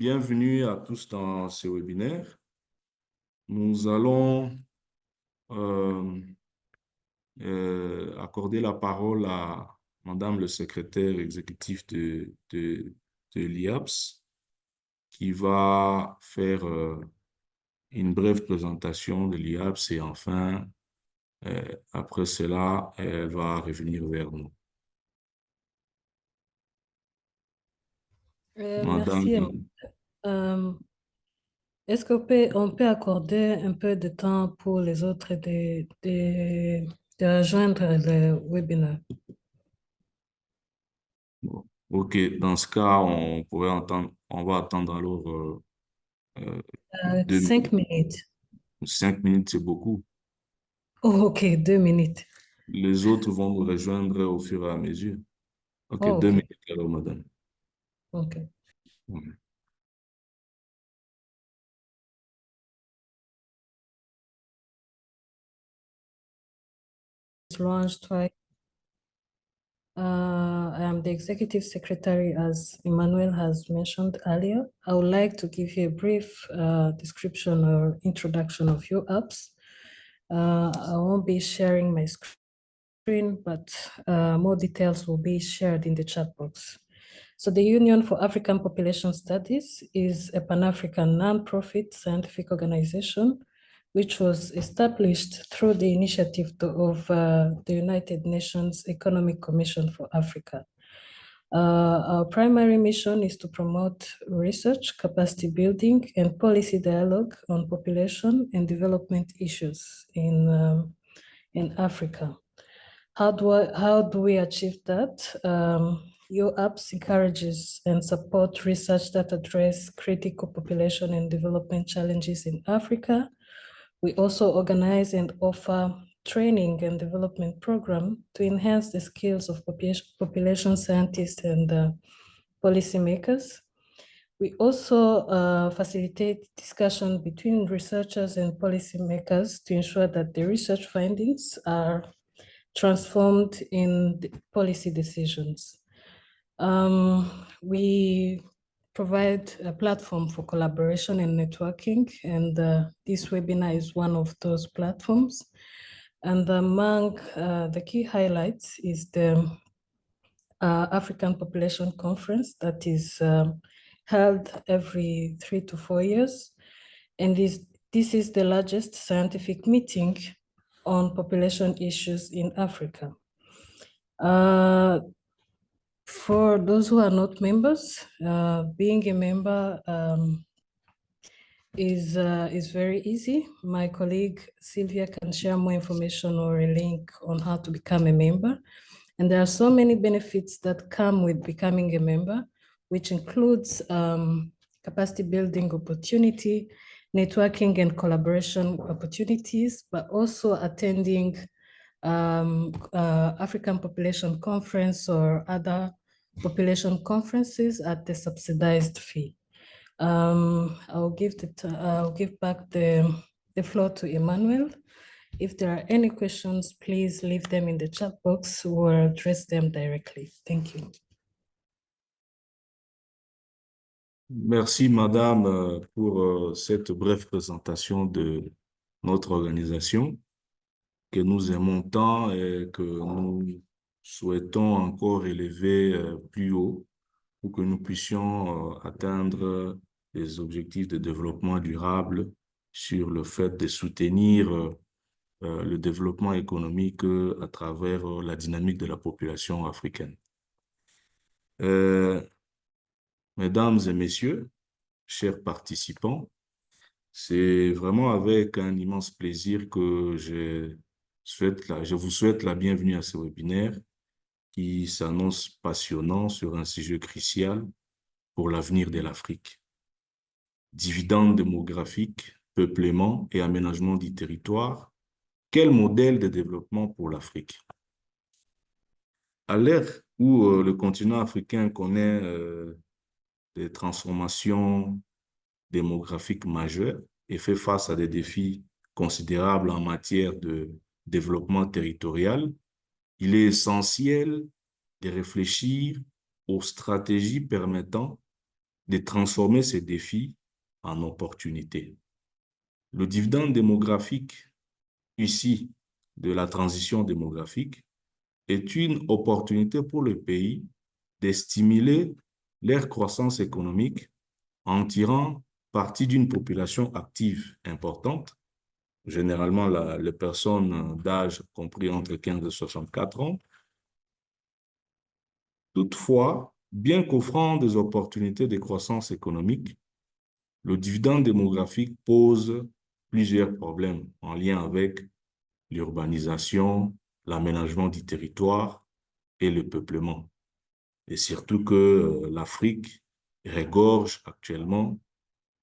Bienvenue à tous dans ce webinaire. Nous allons euh, accorder la parole à Madame le secrétaire exécutif de l'IAPS qui va faire une brève présentation de l'IAPS et enfin, après cela, elle va revenir vers nous. Merci. Madame, Euh, Est-ce on peut accorder un peu de temps pour les autres de rejoindre le webinaire? ok, dans ce cas, on va attendre alors euh, 5 minutes. 5 minutes, c'est beaucoup. Oh, ok, 2 minutes. Les autres vont nous rejoindre au fur et à mesure. Ok, Oh, deux ok, minutes alors, madame. ok. Mhm. Launched twice. I am the executive secretary, as Emmanuel has mentioned earlier. I would like to give you a brief description or introduction of your apps. I won't be sharing my screen, but more details will be shared in the chat box. So the Union for African Population Studies is a Pan-African non-profit scientific organization which was established through the initiative of the United Nations Economic Commission for Africa. Our primary mission is to promote research, capacity building, and policy dialogue on population and development issues in Africa. How do we achieve that? Your apps encourages and support research that address critical population and development challenges in Africa. We also organize and offer training and development program to enhance the skills of population scientists and policymakers. We also facilitate discussion between researchers and policymakers to ensure that the research findings are transformed in policy decisions. We provide a platform for collaboration and networking, and this webinar is one of those platforms. And among the key highlights is the African Population Conference that is held every 3 to 4 years. And this is the largest scientific meeting on population issues in Africa. For those who are not members, being a member is very easy. My colleague Sylvia can share more information or a link on how to become a member. And there are so many benefits that come with becoming a member, which includes capacity building opportunity, networking and collaboration opportunities, but also attending African Population Conference or other population conferences at the subsidized fee. I'll give back the floor to Emmanuel. If there are any questions, please leave them in the chat box or address them directly. Thank you. Merci, madame, pour cette brève présentation de notre organisation que nous aimons tant et que nous souhaitons encore élever plus haut pour que nous puissions atteindre les objectifs de développement durable sur le fait de soutenir le développement économique à travers la dynamique de la population africaine. Mesdames et messieurs, chers participants, c'est vraiment avec un immense plaisir que je vous souhaite la bienvenue à ce webinaire qui s'annonce passionnant sur un sujet crucial pour l'avenir de l'Afrique. Dividendes démographiques, peuplement et aménagement du territoire, quel modèle de développement pour l'Afrique? À l'ère où le continent africain connaît des transformations démographiques majeures et fait face à des défis considérables en matière de développement territorial, il est essentiel de réfléchir aux stratégies permettant de transformer ces défis en opportunités. Le dividende démographique ici de la transition démographique est une opportunité pour le pays de stimuler leur croissance économique en tirant parti d'une population active importante, généralement les personnes d'âge compris entre 15 et 64 ans. Toutefois, bien qu'offrant des opportunités de croissance économique, le dividende démographique pose plusieurs problèmes en lien avec l'urbanisation, l'aménagement du territoire et le peuplement. Et surtout que l'Afrique regorge actuellement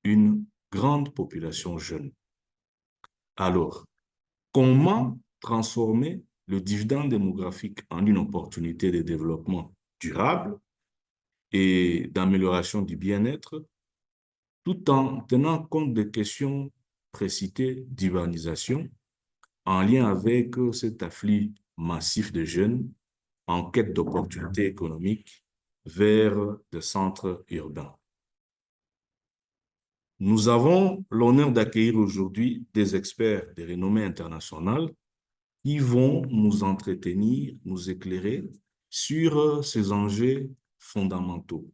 une grande population jeune. Alors, comment transformer le dividende démographique en une opportunité de développement durable et d'amélioration du bien-être, tout en tenant compte des questions précitées d'urbanisation en lien avec cet afflux massif de jeunes en quête d'opportunités économiques vers des centres urbains. Nous avons l'honneur d'accueillir aujourd'hui des experts de renommée internationale qui vont nous entretenir, nous éclairer sur ces enjeux fondamentaux.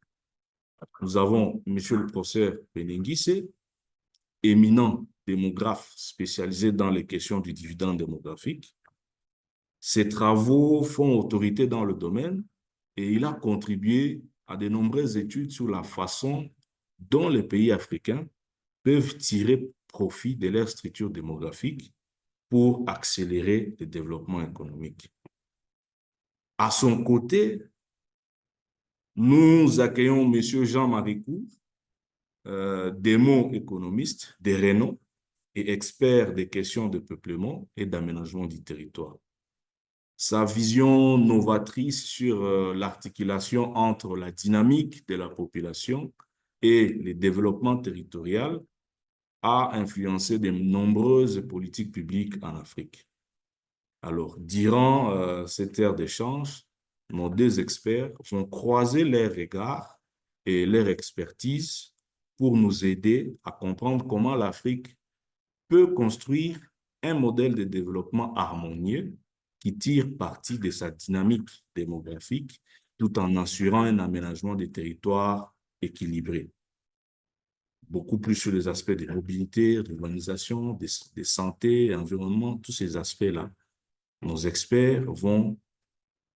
Nous avons M. le professeur Benenguisse, éminent démographe spécialisé dans les questions du dividende démographique. Ses travaux font autorité dans le domaine et il a contribué à de nombreuses études sur la façon dont les pays africains peuvent tirer profit de leur structure démographique pour accélérer le développement économique. À son côté, nous accueillons M. Jean-Marie Cour, démo-économiste de renom et expert des questions de peuplement et d'aménagement du territoire. Sa vision novatrice sur l'articulation entre la dynamique de la population et le développement territorial a influencé de nombreuses politiques publiques en Afrique. Alors, durant cette ère d'échange, nos deux experts vont croiser leurs regards et leur expertise pour nous aider à comprendre comment l'Afrique peut construire un modèle de développement harmonieux qui tire parti de sa dynamique démographique tout en assurant un aménagement des territoires équilibré. Beaucoup plus sur les aspects de mobilité, d'urbanisation, de santé, environnement, tous ces aspects-là. Nos experts vont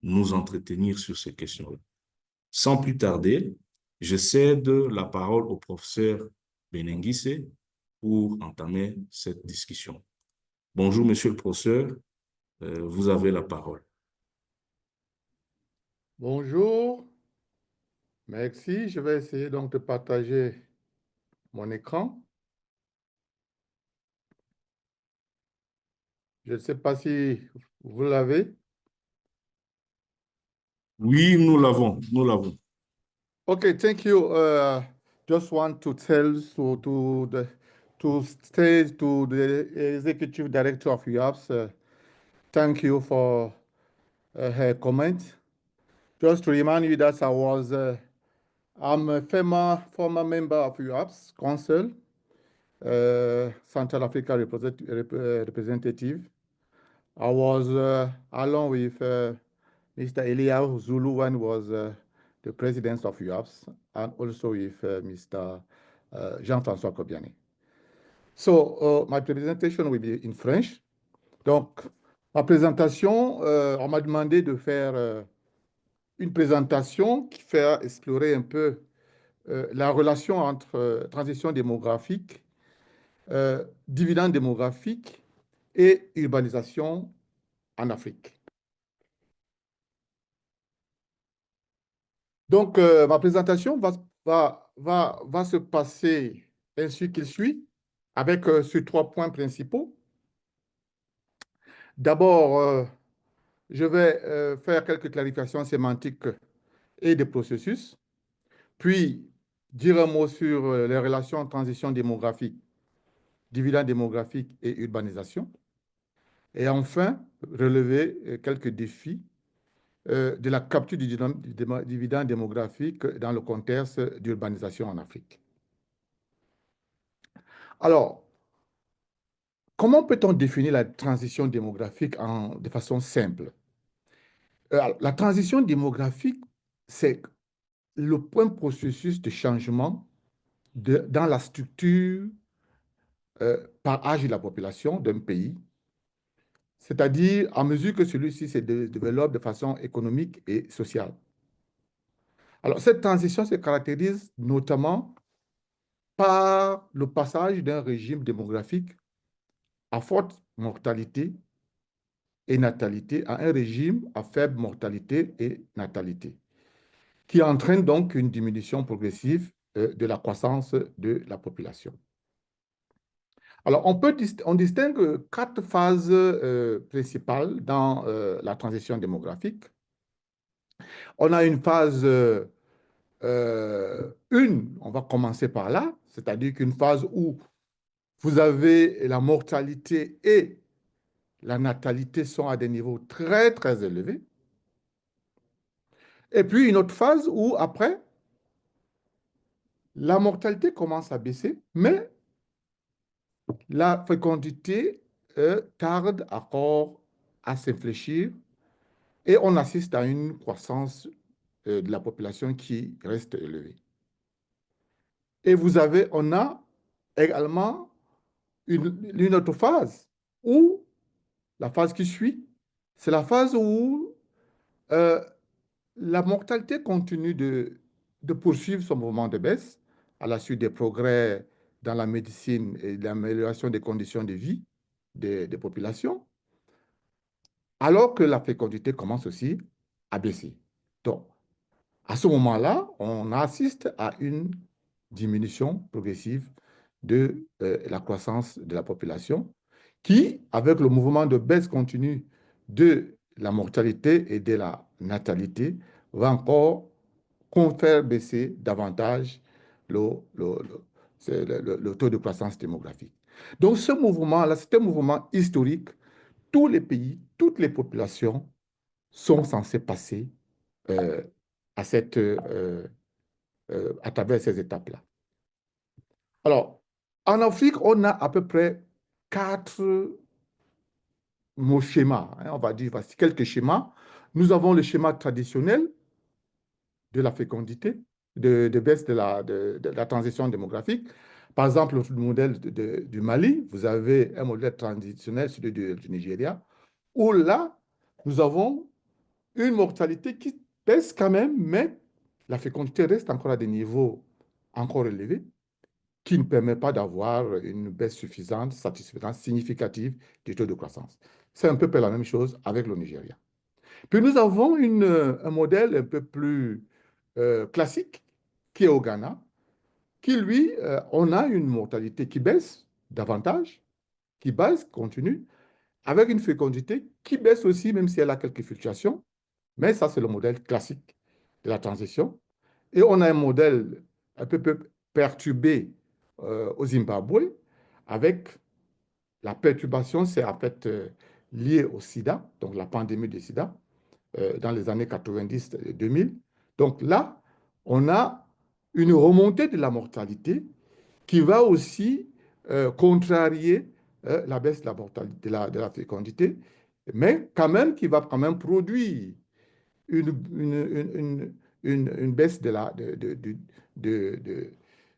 nous entretenir sur ces questions-là. Sans plus tarder, je cède la parole au professeur Benenguisse pour entamer cette discussion. Bonjour, monsieur le professeur, vous avez la parole. Bonjour, merci. Je vais essayer donc de partager mon écran. Je ne sais pas si vous l'avez. Oui, nous l'avons, nous l'avons. Okay, thank you. Just want to tell to the executive director of UAPS, thank you for her comment. Just to remind you that I'm a former member of UAPS Council, Central Africa representative. I was along with Mr. Eliyahu Zulu when he was the president of UAPS, and also with Mr. Jean-François Kobiani. So my presentation will be in French. Donc, ma présentation, on m'a demandé de faire une présentation qui fait explorer un peu la relation entre transition démographique, dividende démographique et urbanisation en Afrique. Donc, ma présentation va se passer ainsi qu'il suit, avec ces 3 points principaux. D'abord, je vais faire quelques clarifications sémantiques et des processus, puis dire un mot sur les relations transition démographique, dividende démographique et urbanisation, et enfin, relever quelques défis de la capture du dividende démographique dans le contexte d'urbanisation en Afrique. Alors, comment peut-on définir la transition démographique de façon simple? La transition démographique, c'est le point processus de changement dans la structure par âge de la population d'un pays, c'est-à-dire à mesure que celui-ci se développe de façon économique et sociale. Alors, cette transition se caractérise notamment par le passage d'un régime démographique à forte mortalité et natalité à un régime à faible mortalité et natalité, qui entraîne donc une diminution progressive de la croissance de la population. Alors, on distingue 4 phases principales dans la transition démographique. On a une phase 1, on va commencer par là, c'est-à-dire qu'une phase où vous avez la mortalité et la natalité sont à des niveaux très, très élevés. Et puis une autre phase où, après, la mortalité commence à baisser, mais la fécondité tarde encore à s'infléchir et on assiste à une croissance de la population qui reste élevée. Et on a également une autre phase où, la phase qui suit, c'est la phase où la mortalité continue de poursuivre son mouvement de baisse à la suite des progrès dans la médecine et l'amélioration des conditions de vie des populations, alors que la fécondité commence aussi à baisser. Donc, à ce moment-là, on assiste à une diminution progressive de la croissance de la population qui, avec le mouvement de baisse continue de la mortalité et de la natalité, va encore faire baisser davantage le taux de croissance démographique. Donc ce mouvement-là, c'est un mouvement historique. Tous les pays, toutes les populations sont censées passer euh, à travers ces étapes-là. Alors, en Afrique, on a à peu près 4 schémas, hein, on va dire, voici quelques schémas. Nous avons le schéma traditionnel de la fécondité, de baisse de la transition démographique. Par exemple, le modèle du Mali, vous avez un modèle traditionnel, celui du Nigeria, où là, nous avons une mortalité qui baisse quand même, mais la fécondité reste encore à des niveaux encore élevés, qui ne permet pas d'avoir une baisse suffisante, satisfaisante, significative du taux de croissance. C'est un peu la même chose avec le Nigeria. Puis nous avons un modèle un peu plus classique qui est au Ghana, qui lui, on a une mortalité qui baisse davantage, qui baisse, continue, avec une fécondité qui baisse aussi, même si elle a quelques fluctuations. Mais ça, c'est le modèle classique de la transition. Et on a un modèle un peu perturbé au Zimbabwe, avec la perturbation, c'est en fait lié au sida, donc la pandémie du sida, dans les années 90-2000. Donc là, on a une remontée de la mortalité qui va aussi contrarier la baisse de la mortalité, de la fécondité, mais quand même qui va quand même produire une baisse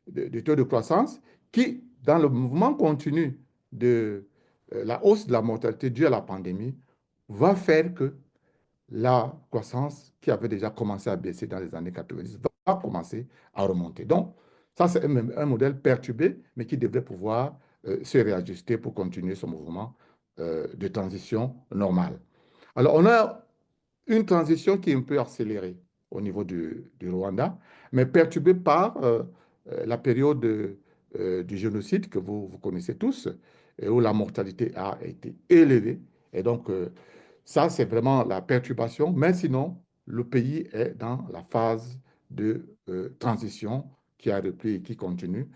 du taux de croissance qui, dans le mouvement continu de la hausse de la mortalité due à la pandémie, va faire que la croissance qui avait déjà commencé à baisser dans les années 90 va commencer à remonter. Donc, ça, c'est un modèle perturbé, mais qui devrait pouvoir se réajuster pour continuer son mouvement de transition normal. Alors, on a une transition qui est un peu accélérée au niveau du Rwanda, mais perturbée par la période du génocide que vous connaissez tous, et où la mortalité a été élevée. Et donc, ça, c'est vraiment la perturbation, mais sinon, le pays est dans la phase de transition qui a repris et qui continue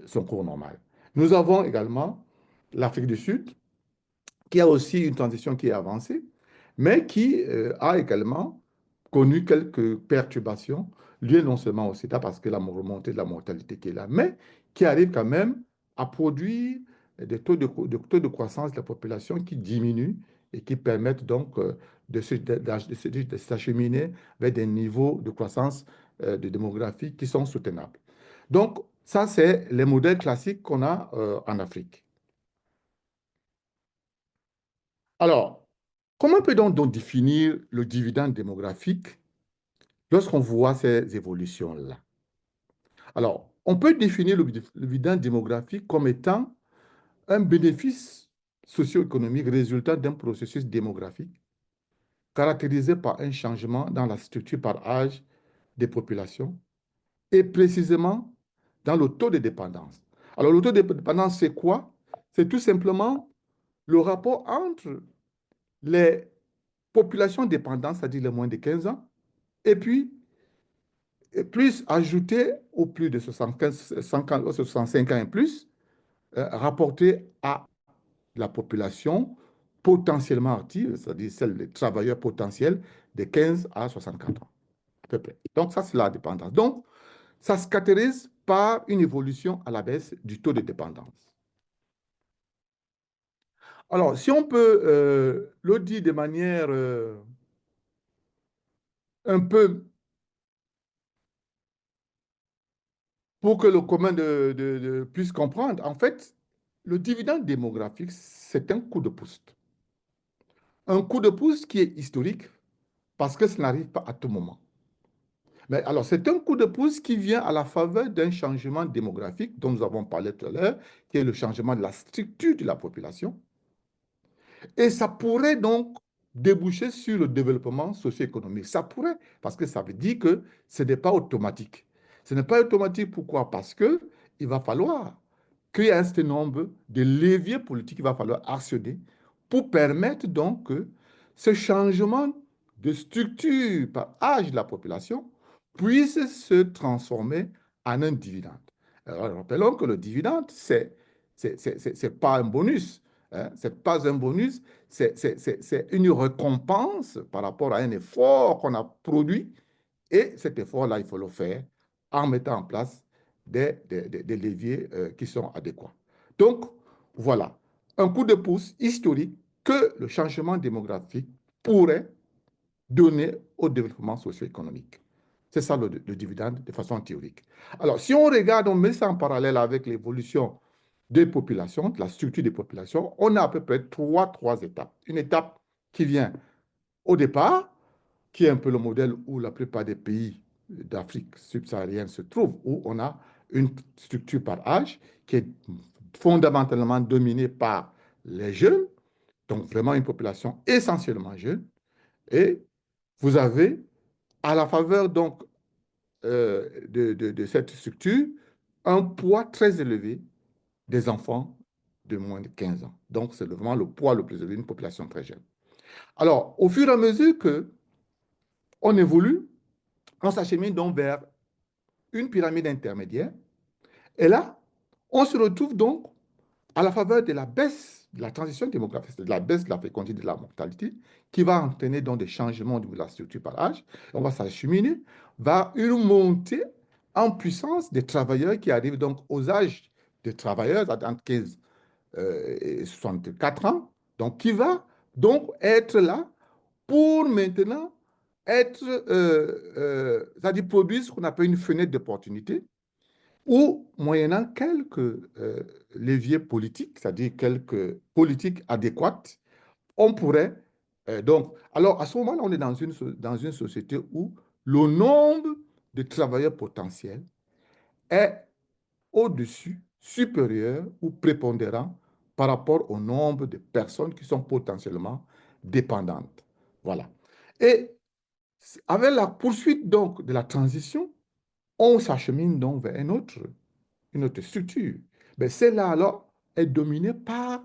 son cours normal. Nous avons également l'Afrique du Sud, qui a aussi une transition qui est avancée, mais qui a également connu quelques perturbations liées non seulement au sida, parce que la remontée de la mortalité qui est là, mais qui arrive quand même à produire des taux de croissance de la population qui diminuent et qui permettent donc de s'acheminer vers des niveaux de croissance de démographie qui sont soutenables. Donc, ça, c'est les modèles classiques qu'on a en Afrique. Alors, comment peut-on donc définir le dividende démographique lorsqu'on voit ces évolutions-là? Alors, on peut définir le dividende démographique comme étant un bénéfice socio-économique résultant d'un processus démographique caractérisé par un changement dans la structure par âge des populations et précisément dans le taux de dépendance. Alors, le taux de dépendance, c'est quoi? C'est tout simplement le rapport entre les populations dépendantes, c'est-à-dire les moins de 15 ans, et puis plus ajouté aux plus de 75, 50, 65 ans et plus, rapporté à la population potentiellement active, c'est-à-dire celle des travailleurs potentiels de 15 à 64 ans, à peu près. Donc, ça, c'est la dépendance. Donc, ça se caractérise par une évolution à la baisse du taux de dépendance. Alors, si on peut le dire de manière un peu pour que le commun puisse comprendre, en fait, le dividende démographique, c'est un coup de pouce. Un coup de pouce qui est historique parce que ça n'arrive pas à tout moment. Mais alors, c'est un coup de pouce qui vient à la faveur d'un changement démographique dont nous avons parlé tout à l'heure, qui est le changement de la structure de la population. Et ça pourrait donc déboucher sur le développement socio-économique. Ça pourrait, parce que ça veut dire que ce n'est pas automatique. Ce n'est pas automatique, pourquoi? Parce qu'il va falloir créer un certain nombre de leviers politiques qu'il va falloir actionner pour permettre donc que ce changement de structure par âge de la population puisse se transformer en un dividende. Alors, rappelons que le dividende, c'est pas un bonus. Hein, ce n'est pas un bonus, c'est une récompense par rapport à un effort qu'on a produit. Et cet effort-là, il faut le faire en mettant en place des leviers qui sont adéquats. Donc, voilà, un coup de pouce historique que le changement démographique pourrait donner au développement socio-économique. C'est ça le dividende de façon théorique. Alors, si on regarde, on met ça en parallèle avec l'évolution des populations, de la structure des populations, on a à peu près trois étapes. Une étape qui vient au départ, qui est un peu le modèle où la plupart des pays d'Afrique subsaharienne se trouvent, où on a une structure par âge qui est fondamentalement dominée par les jeunes, donc vraiment une population essentiellement jeune. Et vous avez, à la faveur donc de cette structure, un poids très élevé des enfants de moins de 15 ans. Donc, c'est vraiment le poids le plus élevé d'une population très jeune. Alors, au fur et à mesure que on évolue, on s'achemine donc vers une pyramide intermédiaire. Et là, on se retrouve donc à la faveur de la baisse de la transition démographique, de la baisse de la fécondité de la mortalité, qui va entraîner donc des changements de la structure par âge. On va s'acheminer vers une montée en puissance des travailleurs qui arrivent donc aux âges des travailleurs entre 15 et 64 ans, donc qui va donc être là pour maintenant être, c'est-à-dire produire ce qu'on appelle une fenêtre d'opportunité, ou moyennant quelques leviers politiques, c'est-à-dire quelques politiques adéquates, on pourrait donc, alors à ce moment-là, on est dans une société où le nombre de travailleurs potentiels est au-dessus, supérieur ou prépondérant par rapport au nombre de personnes qui sont potentiellement dépendantes. Voilà. Et avec la poursuite donc de la transition, on s'achemine donc vers une autre structure. Mais celle-là, alors, est dominée par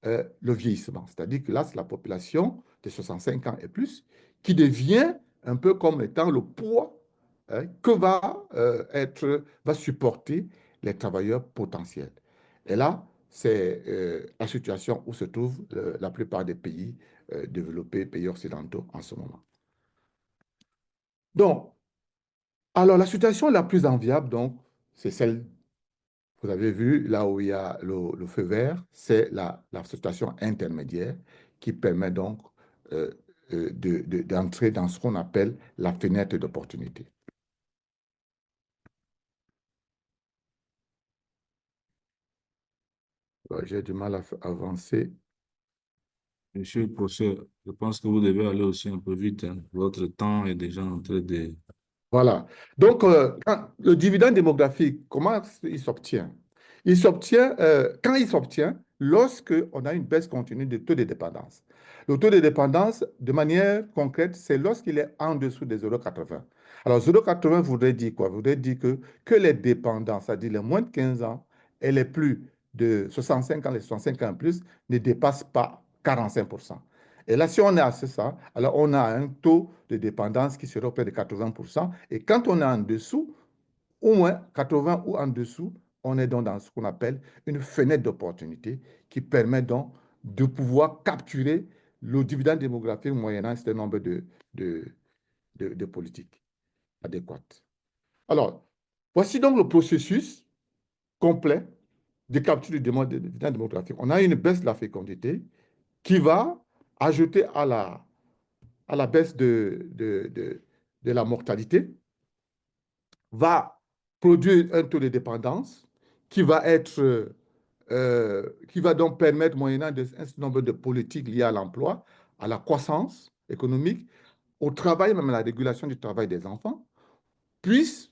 le vieillissement. C'est-à-dire que là, c'est la population de 65 ans et plus qui devient un peu comme étant le poids que va supporter les travailleurs potentiels. Et là, c'est la situation où se trouvent la plupart des pays développés, pays occidentaux en ce moment. Donc, alors la situation la plus enviable, donc, c'est celle, vous avez vu, là où il y a le feu vert, c'est la situation intermédiaire qui permet donc euh, d'entrer dans ce qu'on appelle la fenêtre d'opportunité. J'ai du mal à avancer. Monsieur le professeur, je pense que vous devez aller aussi un peu vite, hein. Votre temps est déjà en train de... Voilà. Donc, le dividende démographique, comment il s'obtient? Il s'obtient, quand il s'obtient, lorsque on a une baisse continue du taux de dépendance. Le taux de dépendance, de manière concrète, c'est lorsqu'il est en dessous des 0,80. Alors, 0,80 voudrait dire quoi? Voudrait dire que les dépendants, c'est-à-dire les moins de 15 ans et les plus de 65 ans, les 65 ans en plus, ne dépassent pas 45%. Et là, si on est à ça, alors on a un taux de dépendance qui serait auprès de 80%. Et quand on est en dessous, au moins 80 ou en dessous, on est donc dans ce qu'on appelle une fenêtre d'opportunité qui permet donc de pouvoir capturer le dividende démographique moyennant un certain nombre de, de politiques adéquates. Alors, voici donc le processus complet de capture du dividende démographique. On a une baisse de la fécondité qui va ajouter à la baisse de la mortalité, va produire un taux de dépendance qui va être, qui va donc permettre, moyennant un certain nombre de politiques liées à l'emploi, à la croissance économique, au travail, même à la régulation du travail des enfants, puisse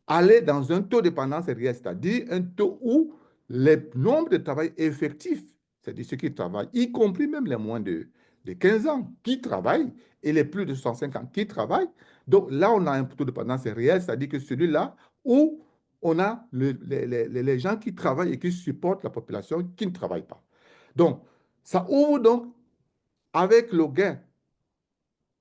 aller dans un taux de dépendance réel, c'est-à-dire un taux où le nombre de travail effectifs, c'est-à-dire ceux qui travaillent, y compris même les moins de 15 ans qui travaillent et les plus de 65 ans qui travaillent. Donc là, on a un taux de dépendance réel, c'est-à-dire que celui-là où on a les gens qui travaillent et qui supportent la population qui ne travaille pas. Donc, ça ouvre donc avec le gain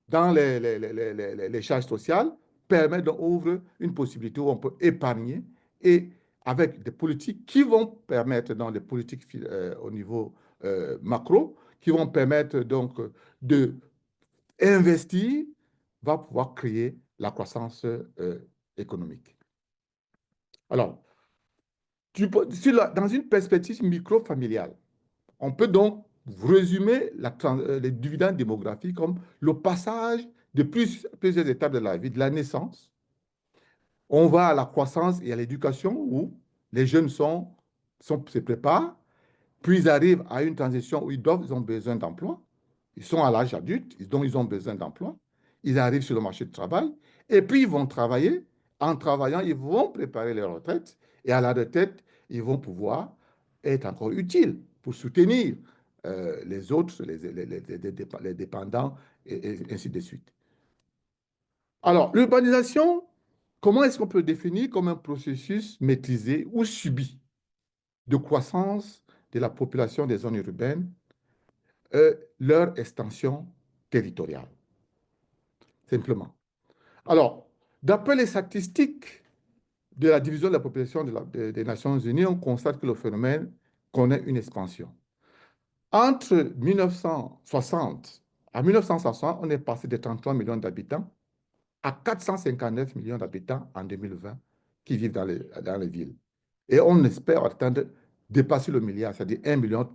dans les charges sociales, permet d'ouvrir une possibilité où on peut épargner et avec des politiques qui vont permettre, dans les politiques au niveau macro, qui vont permettre donc de investir, va pouvoir créer la croissance économique. Alors, dans une perspective micro-familiale, on peut donc résumer les dividendes démographiques comme le passage de plusieurs étapes de la vie, de la naissance. On va à la croissance et à l'éducation où les jeunes se préparent, puis ils arrivent à une transition où ils ont besoin d'emploi. Ils sont à l'âge adulte, donc ils ont besoin d'emploi. Ils arrivent sur le marché du travail et puis ils vont travailler. En travaillant, ils vont préparer leur retraite et à la retraite, ils vont pouvoir être encore utiles pour soutenir les autres, les dépendants et ainsi de suite. Alors, l'urbanisation, comment est-ce qu'on peut le définir comme un processus maîtrisé ou subi de croissance de la population des zones urbaines, leur extension territoriale, simplement. Alors, d'après les statistiques de la division de la population des Nations Unies, on constate que le phénomène connaît une expansion. Entre 1960 à 1960, on est passé de 33 millions d'habitants à 459 millions d'habitants en 2020 qui vivent dans les villes. Et on espère atteindre, dépasser le milliard, c'est-à-dire 1 milliard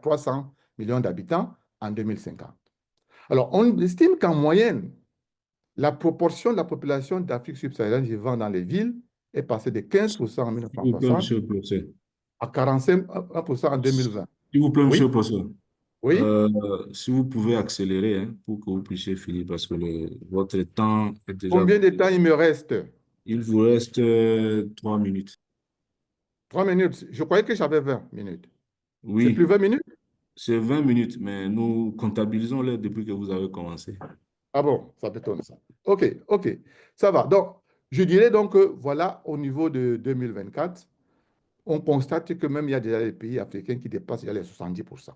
300 millions d'habitants en 2050. Alors, on estime qu'en moyenne, la proportion de la population d'Afrique subsaharienne vivant dans les villes est passée de 15% en S'il vous plaît, 1960 monsieur le professeur. à 45% en 2020. S'il vous plaît, monsieur Oui, le professeur. oui. Si vous pouvez accélérer, hein, pour que vous puissiez finir, parce que votre temps est déjà... Combien de temps il me reste? Il vous reste 3 minutes. 3 minutes. Je croyais que j'avais 20 minutes. C'est plus Oui, 20 minutes? c'est 20 minutes, mais nous comptabilisons-les depuis que vous avez commencé. Ah bon, ça m'étonne ça. OK, OK, ça va. Donc, je dirais donc que voilà, au niveau de 2024, on constate que même il y a déjà des pays africains qui dépassent déjà les 70%.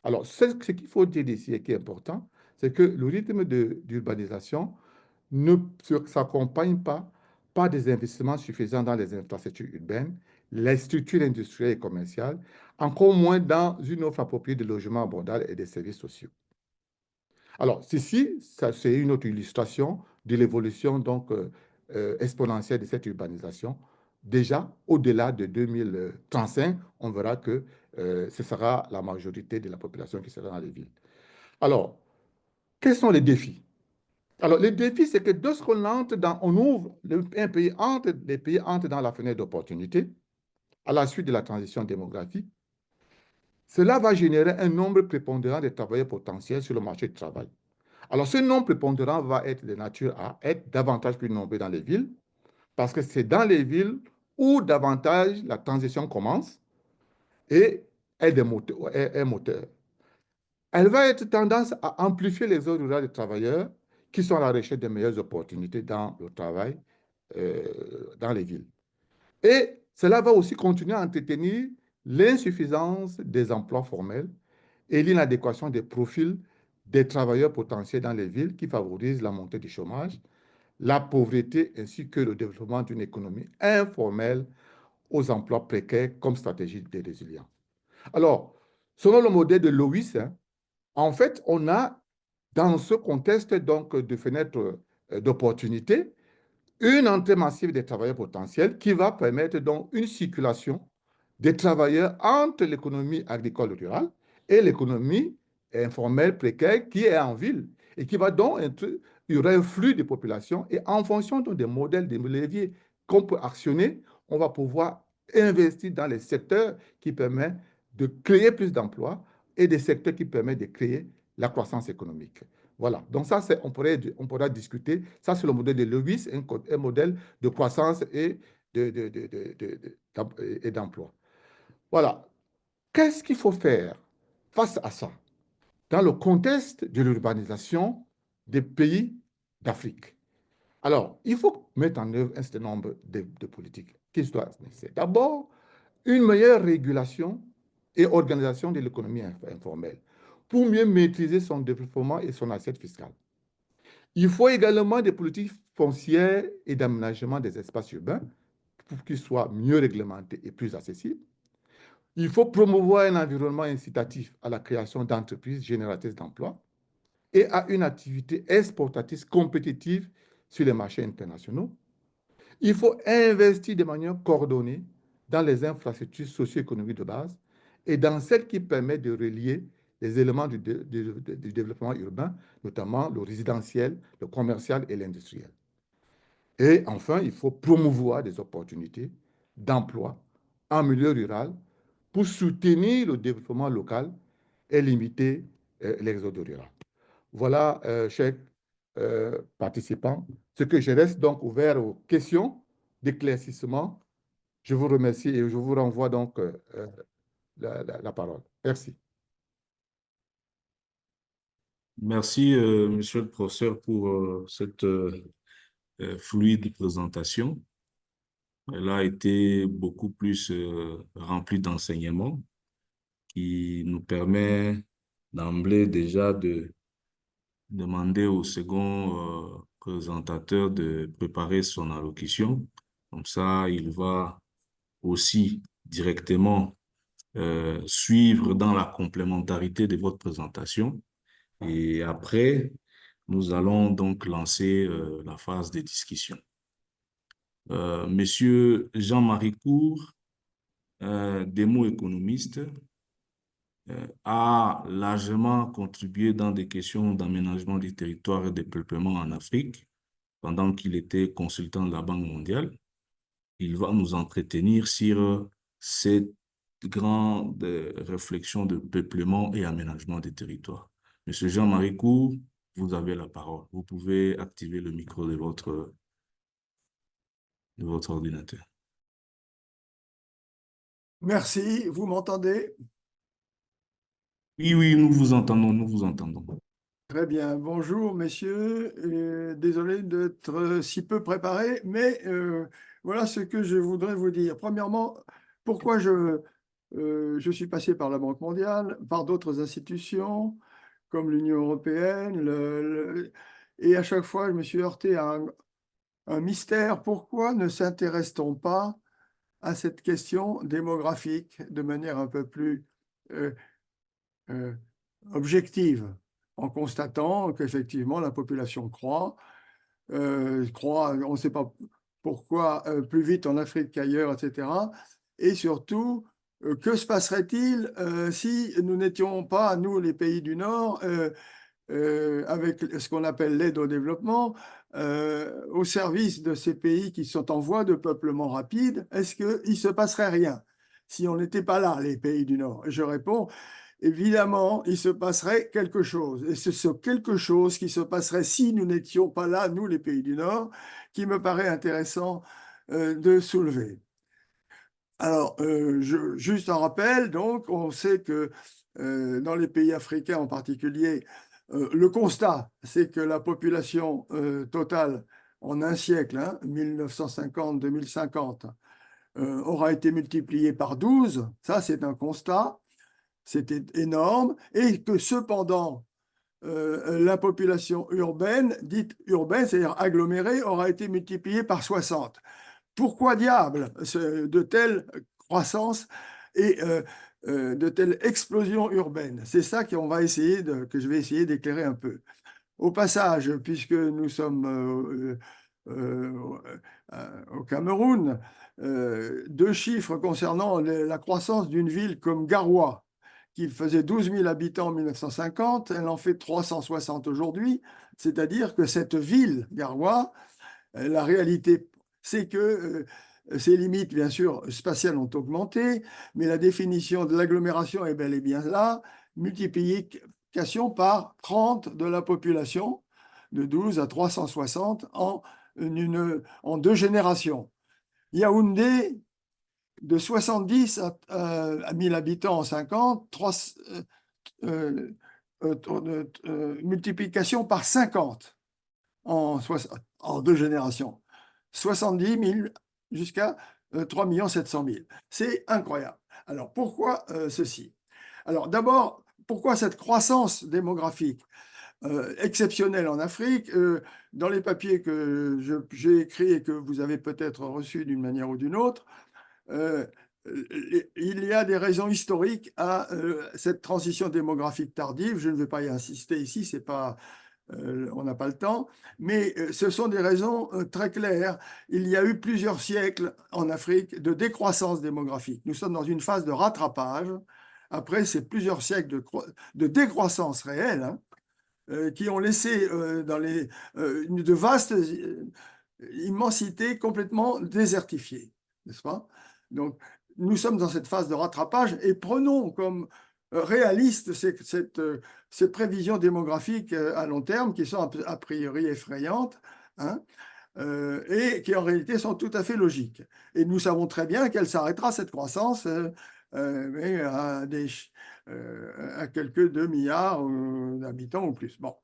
Alors, ce qu'il faut dire ici et qui est important, c'est que le rythme d'urbanisation ne s'accompagne pas par des investissements suffisants dans les infrastructures urbaines, les structures industrielles et commerciales, encore moins dans une offre appropriée de logements abordables et des services sociaux. Alors, ceci, c'est une autre illustration de l'évolution donc exponentielle de cette urbanisation. Déjà, au-delà de 2035, on verra que ce sera la majorité de la population qui sera dans les villes. Alors, quels sont les défis? Alors, les défis, c'est que lorsqu'on entre on ouvre, un pays entre, les pays entrent dans la fenêtre d'opportunité à la suite de la transition démographique. Cela va générer un nombre prépondérant de travailleurs potentiels sur le marché du travail. Alors, ce nombre prépondérant va être de nature à être davantage plus nombreux dans les villes, parce que c'est dans les villes où davantage la transition commence et est un moteur. Elle va être tendance à amplifier les zones rurales de travailleurs qui sont à la recherche de meilleures opportunités dans le travail dans les villes. Et cela va aussi continuer à entretenir l'insuffisance des emplois formels et l'inadéquation des profils des travailleurs potentiels dans les villes qui favorisent la montée du chômage, la pauvreté ainsi que le développement d'une économie informelle aux emplois précaires comme stratégie de résilience. Alors, selon le modèle de Lewis, hein, en fait, on a dans ce contexte donc de fenêtre d'opportunité, une entrée massive des travailleurs potentiels qui va permettre donc une circulation des travailleurs entre l'économie agricole rurale et l'économie informelle précaire qui est en ville et qui va donc il y aura un flux de population et en fonction donc, des modèles, des leviers qu'on peut actionner, on va pouvoir investir dans les secteurs qui permettent de créer plus d'emplois et des secteurs qui permettent de créer la croissance économique. Voilà, donc ça, on pourra discuter. Ça, c'est le modèle de Lewis, un modèle de croissance et d'emploi. Voilà. Qu'est-ce qu'il faut faire face à ça dans le contexte de l'urbanisation des pays d'Afrique? Alors, il faut mettre en œuvre un certain nombre de politiques qui soient nécessaires. D'abord, une meilleure régulation et organisation de l'économie informelle pour mieux maîtriser son développement et son assiette fiscale. Il faut également des politiques foncières et d'aménagement des espaces urbains pour qu'ils soient mieux réglementés et plus accessibles. Il faut promouvoir un environnement incitatif à la création d'entreprises génératrices d'emplois et à une activité exportatrice compétitive sur les marchés internationaux. Il faut investir de manière coordonnée dans les infrastructures socio-économiques de base et dans celles qui permettent de relier les éléments du développement urbain, notamment le résidentiel, le commercial et l'industriel. Et enfin, il faut promouvoir des opportunités d'emploi en milieu rural pour soutenir le développement local et limiter l'exode rural. Voilà, chers participants, ce que je reste donc ouvert aux questions d'éclaircissement. Je vous remercie et je vous renvoie donc la parole. Merci. Merci, monsieur le professeur, pour cette fluide présentation. Elle a été beaucoup plus remplie d'enseignements qui nous permet d'emblée déjà de demander au second présentateur de préparer son allocution. Comme ça, il va aussi directement suivre dans la complémentarité de votre présentation. Et après, nous allons donc lancer la phase de discussion. Monsieur Jean-Marie Cour, démo-économiste, a largement contribué dans des questions d'aménagement du territoire et de peuplement en Afrique pendant qu'il était consultant de la Banque mondiale. Il va nous entretenir sur cette grande réflexion de peuplement et aménagement des territoires. Monsieur Jean-Marie Cour, vous avez la parole. Vous pouvez activer le micro de votre ordinateur. Merci, vous m'entendez? Oui, oui, nous vous entendons, nous vous entendons. Très bien. Bonjour, messieurs. Désolé d'être si peu préparé, mais voilà ce que je voudrais vous dire. Premièrement, pourquoi je suis passé par la Banque mondiale, par d'autres institutions comme l'Union européenne, et à chaque fois, je me suis heurté à un mystère. Pourquoi ne s'intéresse-t-on pas à cette question démographique de manière un peu plus objective? en constatant qu'effectivement la population croît, on ne sait pas pourquoi plus vite en Afrique qu'ailleurs, etc. Et surtout, que se passerait-il si nous n'étions pas, nous, les pays du Nord, avec ce qu'on appelle l'aide au développement, au service de ces pays qui sont en voie de peuplement rapide? Est-ce qu'il ne se passerait rien si on n'était pas là, les pays du Nord? Et je réponds, évidemment, il se passerait quelque chose. Et c'est ce quelque chose qui se passerait si nous n'étions pas là, nous, les pays du Nord, qui me paraît intéressant de soulever. Alors, juste un rappel, donc, on sait que dans les pays africains en particulier, le constat, c'est que la population totale en un siècle, 1950-2050, aura été multipliée par 12. Ça, c'est un constat. C'était énorme. Et que cependant, la population urbaine, dite urbaine, c'est-à-dire agglomérée, aura été multipliée par 60. Pourquoi diable de telles croissances et de telles explosions urbaines? C'est ça que je vais essayer d'éclairer un peu. Au passage, puisque nous sommes au Cameroun, 2 chiffres concernant la croissance d'une ville comme Garoua, qui faisait 12 000 habitants en 1950, elle en fait 360 aujourd'hui, c'est-à-dire que cette ville, Garoua, la réalité, c'est que ses limites, bien sûr, spatiales ont augmenté, mais la définition de l'agglomération est bel et bien là, multiplication par 30 de la population, de 12 à 360 en 2 générations. Yaoundé, de 70 à 1000 habitants en 50, multiplication par 50 en 2 générations. 70 000 jusqu'à 3 700 000. C'est incroyable. Alors, pourquoi ceci? Alors, d'abord, pourquoi cette croissance démographique exceptionnelle en Afrique? Dans les papiers que j'ai écrits et que vous avez peut-être reçus d'une manière ou d'une autre, il y a des raisons historiques à cette transition démographique tardive. Je ne vais pas y insister ici, c'est pas... on n'a pas le temps, mais ce sont des raisons très claires. Il y a eu plusieurs siècles en Afrique de décroissance démographique. Nous sommes dans une phase de rattrapage. Après, c'est plusieurs siècles de décroissance réelle qui ont laissé de vastes immensités complètement désertifiées, n'est-ce pas? Donc, nous sommes dans cette phase de rattrapage et prenons comme réalistes ces prévisions démographiques à long terme qui sont a priori effrayantes et qui en réalité sont tout à fait logiques. Et nous savons très bien qu'elle s'arrêtera, cette croissance, mais à quelques 2 milliards d'habitants ou plus. Bon.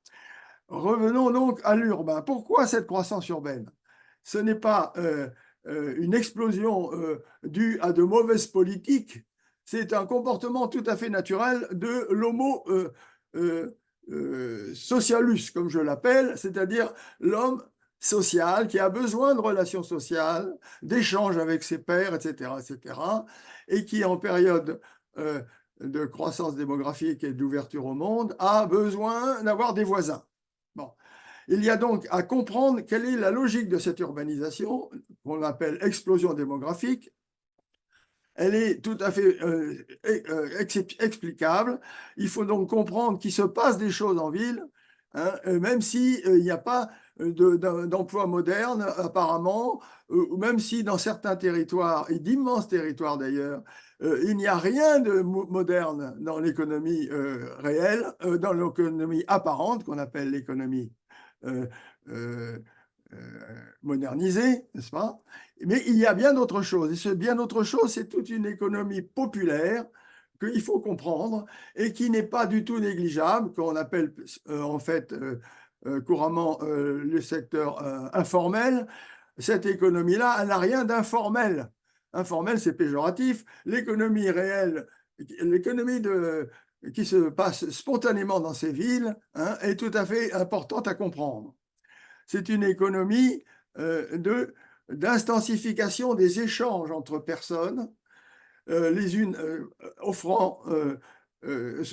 Revenons donc à l'urbain. Pourquoi cette croissance urbaine? Ce n'est pas une explosion due à de mauvaises politiques, c'est un comportement tout à fait naturel de l'homo socialus, comme je l'appelle, c'est-à-dire l'homme social qui a besoin de relations sociales, d'échanges avec ses pairs, etc., et qui, en période de croissance démographique et d'ouverture au monde, a besoin d'avoir des voisins. Bon. Il y a donc à comprendre quelle est la logique de cette urbanisation, qu'on appelle explosion démographique. Elle est tout à fait explicable. Il faut donc comprendre qu'il se passe des choses en ville, même s'il n'y a pas d'emploi moderne apparemment, ou même si dans certains territoires, et d'immenses territoires d'ailleurs, il n'y a rien de moderne dans l'économie réelle, dans l'économie apparente, qu'on appelle l'économie modernisée, n'est-ce pas? Mais il y a bien d'autres choses. Et ce bien autre chose, c'est toute une économie populaire qu'il faut comprendre et qui n'est pas du tout négligeable, qu'on appelle en fait couramment le secteur informel. Cette économie-là, elle n'a rien d'informel. Informel, c'est péjoratif. L'économie réelle, l'économie qui se passe spontanément dans ces villes est tout à fait importante à comprendre. C'est une économie d'intensification des échanges entre personnes, les unes offrant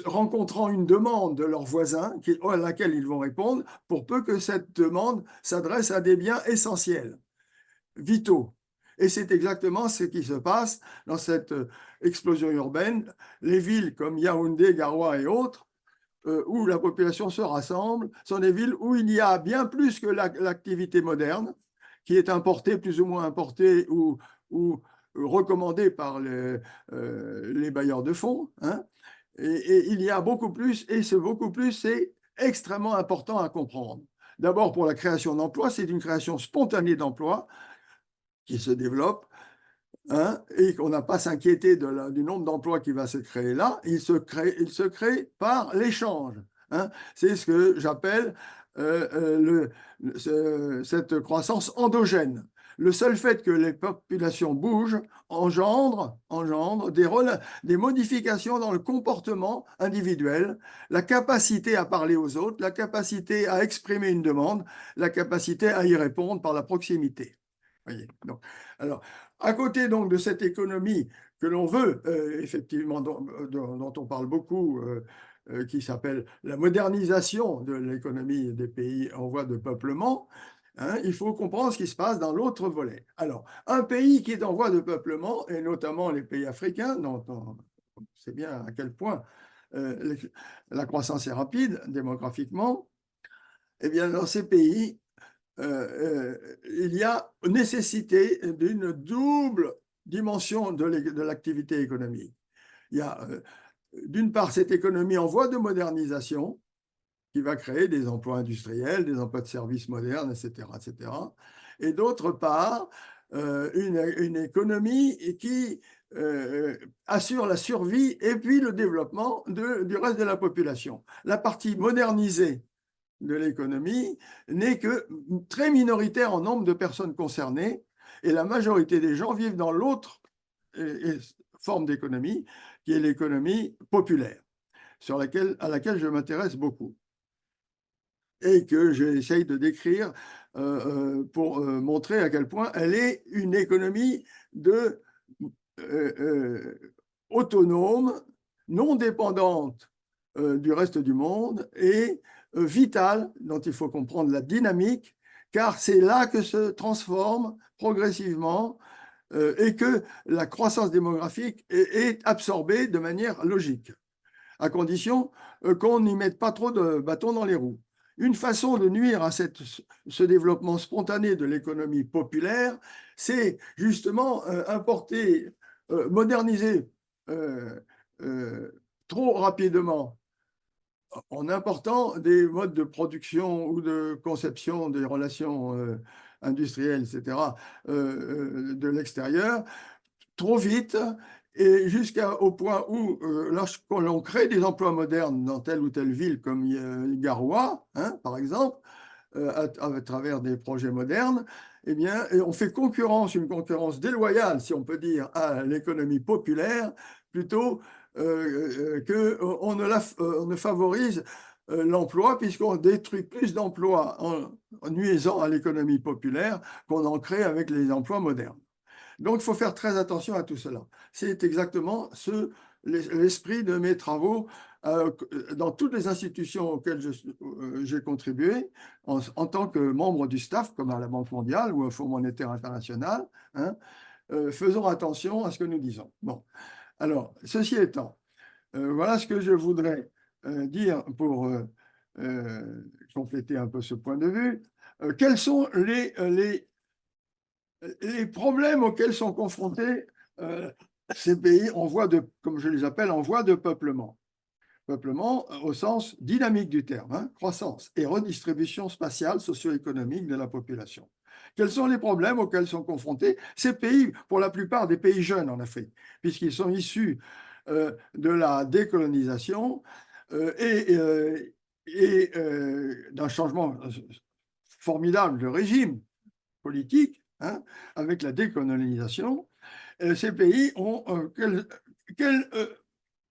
rencontrant une demande de leurs voisins à laquelle ils vont répondre, pour peu que cette demande s'adresse à des biens essentiels, vitaux. Et c'est exactement ce qui se passe dans cette explosion urbaine. Les villes comme Yaoundé, Garoua et autres, où la population se rassemble, sont des villes où il y a bien plus que l'activité moderne, qui est importée, plus ou moins importée, ou recommandée par les bailleurs de fonds, hein. Et il y a beaucoup plus, et ce beaucoup plus, c'est extrêmement important à comprendre. D'abord, pour la création d'emplois, c'est une création spontanée d'emplois qui se développe, hein, et qu'on n'a pas à s'inquiéter du nombre d'emplois qui va se créer là. Il se crée par l'échange, hein. C'est ce que j'appelle cette croissance endogène. Le seul fait que les populations bougent engendre des modifications dans le comportement individuel, la capacité à parler aux autres, la capacité à exprimer une demande, la capacité à y répondre par la proximité. Voyez, donc, alors, à côté donc de cette économie que l'on veut, effectivement, dont on parle beaucoup, qui s'appelle la modernisation de l'économie des pays en voie de peuplement, hein, il faut comprendre ce qui se passe dans l'autre volet. Alors, un pays qui est en voie de peuplement, et notamment les pays africains, dont on sait bien à quel point la croissance est rapide démographiquement, eh bien, dans ces pays, il y a nécessité d'une double dimension de l'activité économique. Il y a d'une part cette économie en voie de modernisation qui va créer des emplois industriels, des emplois de services modernes, etc., etc. Et d'autre part, une économie qui assure la survie et puis le développement du reste de la population. La partie modernisée de l'économie n'est que très minoritaire en nombre de personnes concernées, et la majorité des gens vivent dans l'autre forme d'économie, qui est l'économie populaire, à laquelle je m'intéresse beaucoup, et que j'essaye de décrire pour montrer à quel point elle est une économie autonome, non dépendante du reste du monde, et vitale, dont il faut comprendre la dynamique, car c'est là que se transforme progressivement et que la croissance démographique est absorbée de manière logique, à condition qu'on n'y mette pas trop de bâtons dans les roues. Une façon de nuire à ce développement spontané de l'économie populaire, c'est justement moderniser trop rapidement en important des modes de production ou de conception des relations industrielles, etc., de l'extérieur, trop vite, et jusqu'au point où, lorsqu'on crée des emplois modernes dans telle ou telle ville, comme Garoua, hein, par exemple, à travers des projets modernes, eh bien, on fait une concurrence déloyale, si on peut dire, à l'économie populaire, plutôt qu'on ne favorise l'emploi, puisqu'on détruit plus d'emplois en nuisant à l'économie populaire qu'on en crée avec les emplois modernes. Donc, il faut faire très attention à tout cela. C'est exactement l'esprit de mes travaux dans toutes les institutions auxquelles j'ai contribué en tant que membre du staff, comme à la Banque mondiale ou au Fonds monétaire international, hein, faisons attention à ce que nous disons. Bon, alors, ceci étant, voilà ce que je voudrais dire pour compléter un peu ce point de vue. Quels sont les problèmes auxquels sont confrontés ces pays en voie de, comme je les appelle, en voie de peuplement. Peuplement au sens dynamique du terme, hein, croissance et redistribution spatiale socio-économique de la population. Quels sont les problèmes auxquels sont confrontés ces pays, pour la plupart des pays jeunes en Afrique, puisqu'ils sont issus de la décolonisation et d'un changement formidable de régime politique, hein, avec la décolonisation. Ces pays ont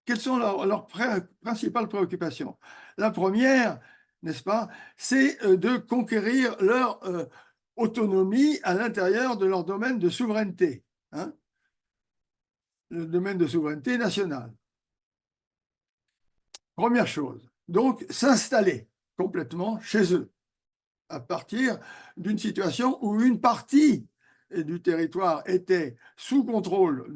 quelles sont leurs principales préoccupations? La première, n'est-ce pas, c'est de conquérir leur autonomie à l'intérieur de leur domaine de souveraineté, hein, le domaine de souveraineté nationale. Première chose. Donc, s'installer complètement chez eux, à partir d'une situation où une partie du territoire était sous contrôle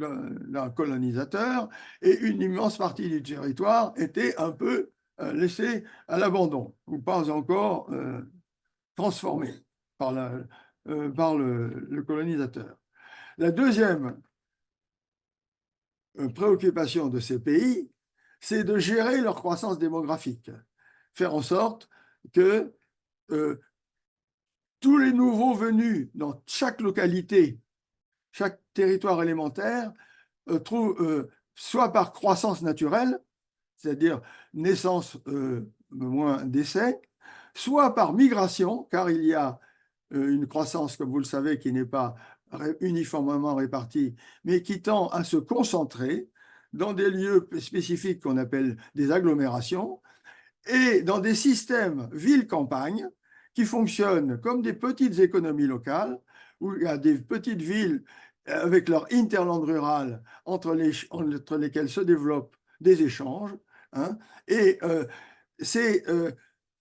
d'un colonisateur et une immense partie du territoire était un peu laissée à l'abandon, ou pas encore transformée par le colonisateur. La deuxième préoccupation de ces pays, c'est de gérer leur croissance démographique, faire en sorte que tous les nouveaux venus dans chaque localité, chaque territoire élémentaire, trouvent, soit par croissance naturelle, c'est-à-dire naissance moins décès, soit par migration, car il y a une croissance, comme vous le savez, qui n'est pas uniformément répartie, mais qui tend à se concentrer dans des lieux spécifiques qu'on appelle des agglomérations, et dans des systèmes ville-campagne qui fonctionnent comme des petites économies locales, où il y a des petites villes avec leur hinterland rural entre lesquelles se développent des échanges. Hein, et c'est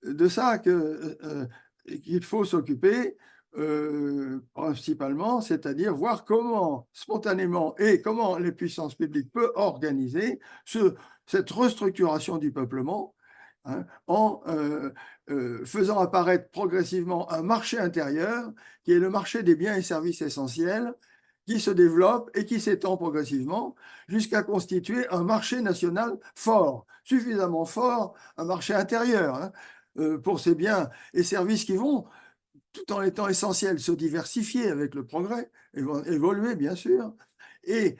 de ça qu'il faut s'occuper principalement, c'est-à-dire voir comment spontanément et comment les puissances publiques peuvent organiser cette restructuration du peuplement, hein, en faisant apparaître progressivement un marché intérieur qui est le marché des biens et services essentiels, qui se développe et qui s'étend progressivement jusqu'à constituer un marché national fort, suffisamment fort, un marché intérieur, hein, pour ces biens et services qui vont, tout en étant essentiels, se diversifier avec le progrès, évoluer bien sûr. Et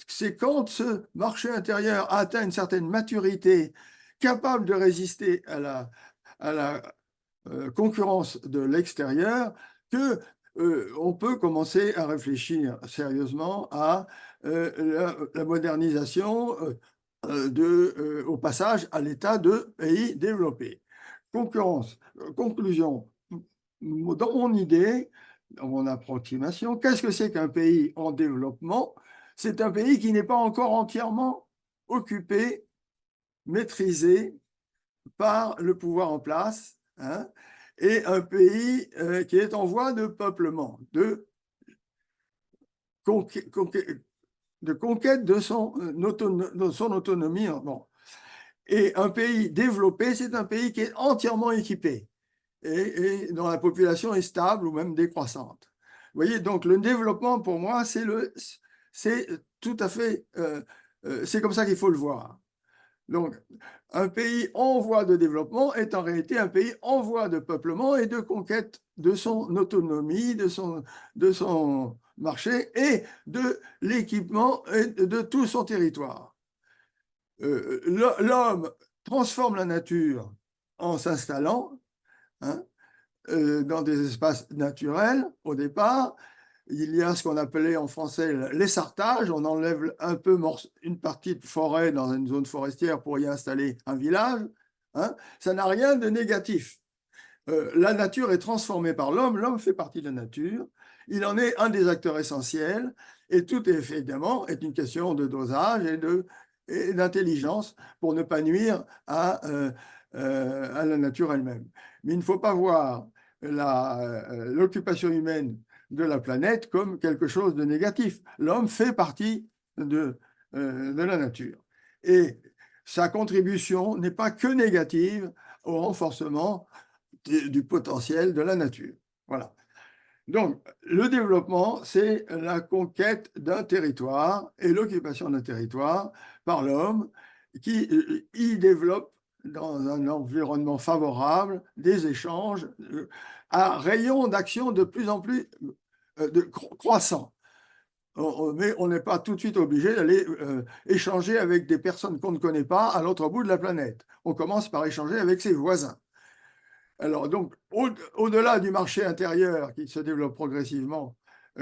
c'est quand ce marché intérieur atteint une certaine maturité, capable de résister à la concurrence de l'extérieur, que on peut commencer à réfléchir sérieusement à la modernisation au passage à l'état de pays développé. Conclusion, dans mon idée, dans mon approximation, qu'est-ce que c'est qu'un pays en développement? C'est un pays qui n'est pas encore entièrement occupé, maîtrisé par le pouvoir en place, hein, et un pays qui est en voie de peuplement, de conquête de son autonomie. Bon. Et un pays développé, c'est un pays qui est entièrement équipé et dont la population est stable ou même décroissante. Vous voyez, donc le développement, pour moi, c'est tout à fait, c'est comme ça qu'il faut le voir. Donc, un pays en voie de développement est en réalité un pays en voie de peuplement et de conquête de son autonomie, de son marché et de l'équipement de tout son territoire. L'homme transforme la nature en s'installant, hein, dans des espaces naturels au départ. Il y a ce qu'on appelait en français l'essartage. On enlève un peu une partie de forêt dans une zone forestière pour y installer un village. Hein. Ça n'a rien de négatif. La nature est transformée par l'homme. L'homme fait partie de la nature. Il en est un des acteurs essentiels. Et tout, évidemment, est une question de dosage et d'intelligence pour ne pas nuire à la nature elle-même. Mais il ne faut pas voir l'occupation humaine de la planète comme quelque chose de négatif. L'homme fait partie de la nature. Et sa contribution n'est pas que négative au renforcement du potentiel de la nature. Voilà. Donc, le développement, c'est la conquête d'un territoire et l'occupation d'un territoire par l'homme qui y développe dans un environnement favorable des échanges à rayon d'action de plus en plus croissant. Mais on n'est pas tout de suite obligé d'aller échanger avec des personnes qu'on ne connaît pas à l'autre bout de la planète. On commence par échanger avec ses voisins. Alors donc, au-delà du marché intérieur qui se développe progressivement,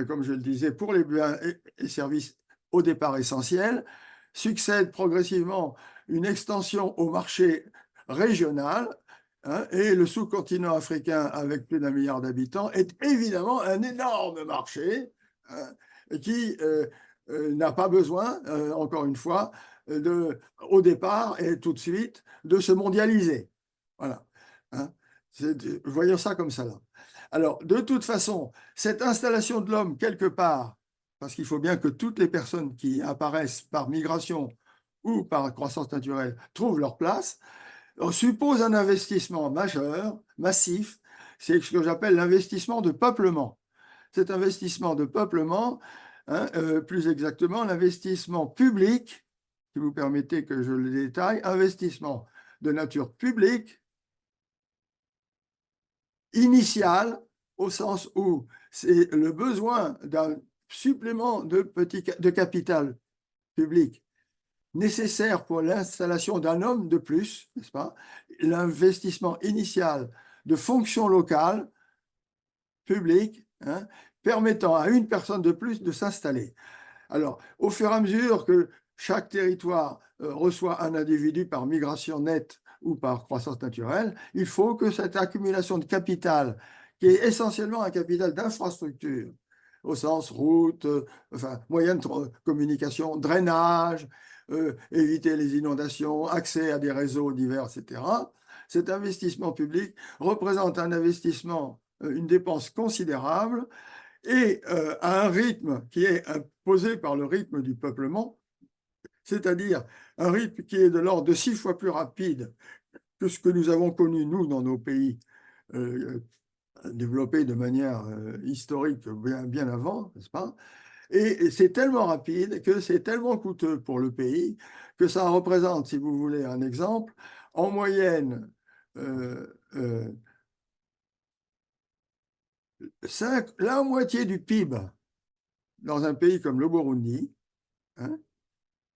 comme je le disais, pour les biens et services au départ essentiels, succède progressivement une extension au marché régional, hein, et le sous-continent africain, avec plus d'1 milliard d'habitants, est évidemment un énorme marché, hein, qui n'a pas besoin, encore une fois, au départ et tout de suite de se mondialiser. Voilà. Hein. Voyons ça comme ça là. Alors, de toute façon, cette installation de l'homme quelque part, parce qu'il faut bien que toutes les personnes qui apparaissent par migration ou par croissance naturelle trouvent leur place, on suppose un investissement majeur, massif, c'est ce que j'appelle l'investissement de peuplement. Cet investissement de peuplement, hein, plus exactement l'investissement public, si vous permettez que je le détaille, investissement de nature publique, initial, au sens où c'est le besoin d'un supplément de capital public nécessaire pour l'installation d'un homme de plus, n'est-ce pas? L'investissement initial de fonctions locales, publiques, hein, permettant à une personne de plus de s'installer. Alors, au fur et à mesure que chaque territoire reçoit un individu par migration nette ou par croissance naturelle, il faut que cette accumulation de capital, qui est essentiellement un capital d'infrastructure, au sens route, enfin, moyens de communication, drainage, éviter les inondations, accès à des réseaux divers, etc. Cet investissement public représente un investissement, une dépense considérable et à un rythme qui est imposé par le rythme du peuplement, c'est-à-dire un rythme qui est de l'ordre de 6 fois plus rapide que ce que nous avons connu, nous, dans nos pays développés de manière historique bien avant, n'est-ce pas? Et c'est tellement rapide que c'est tellement coûteux pour le pays que ça représente, si vous voulez un exemple, en moyenne la moitié du PIB dans un pays comme le Burundi, hein,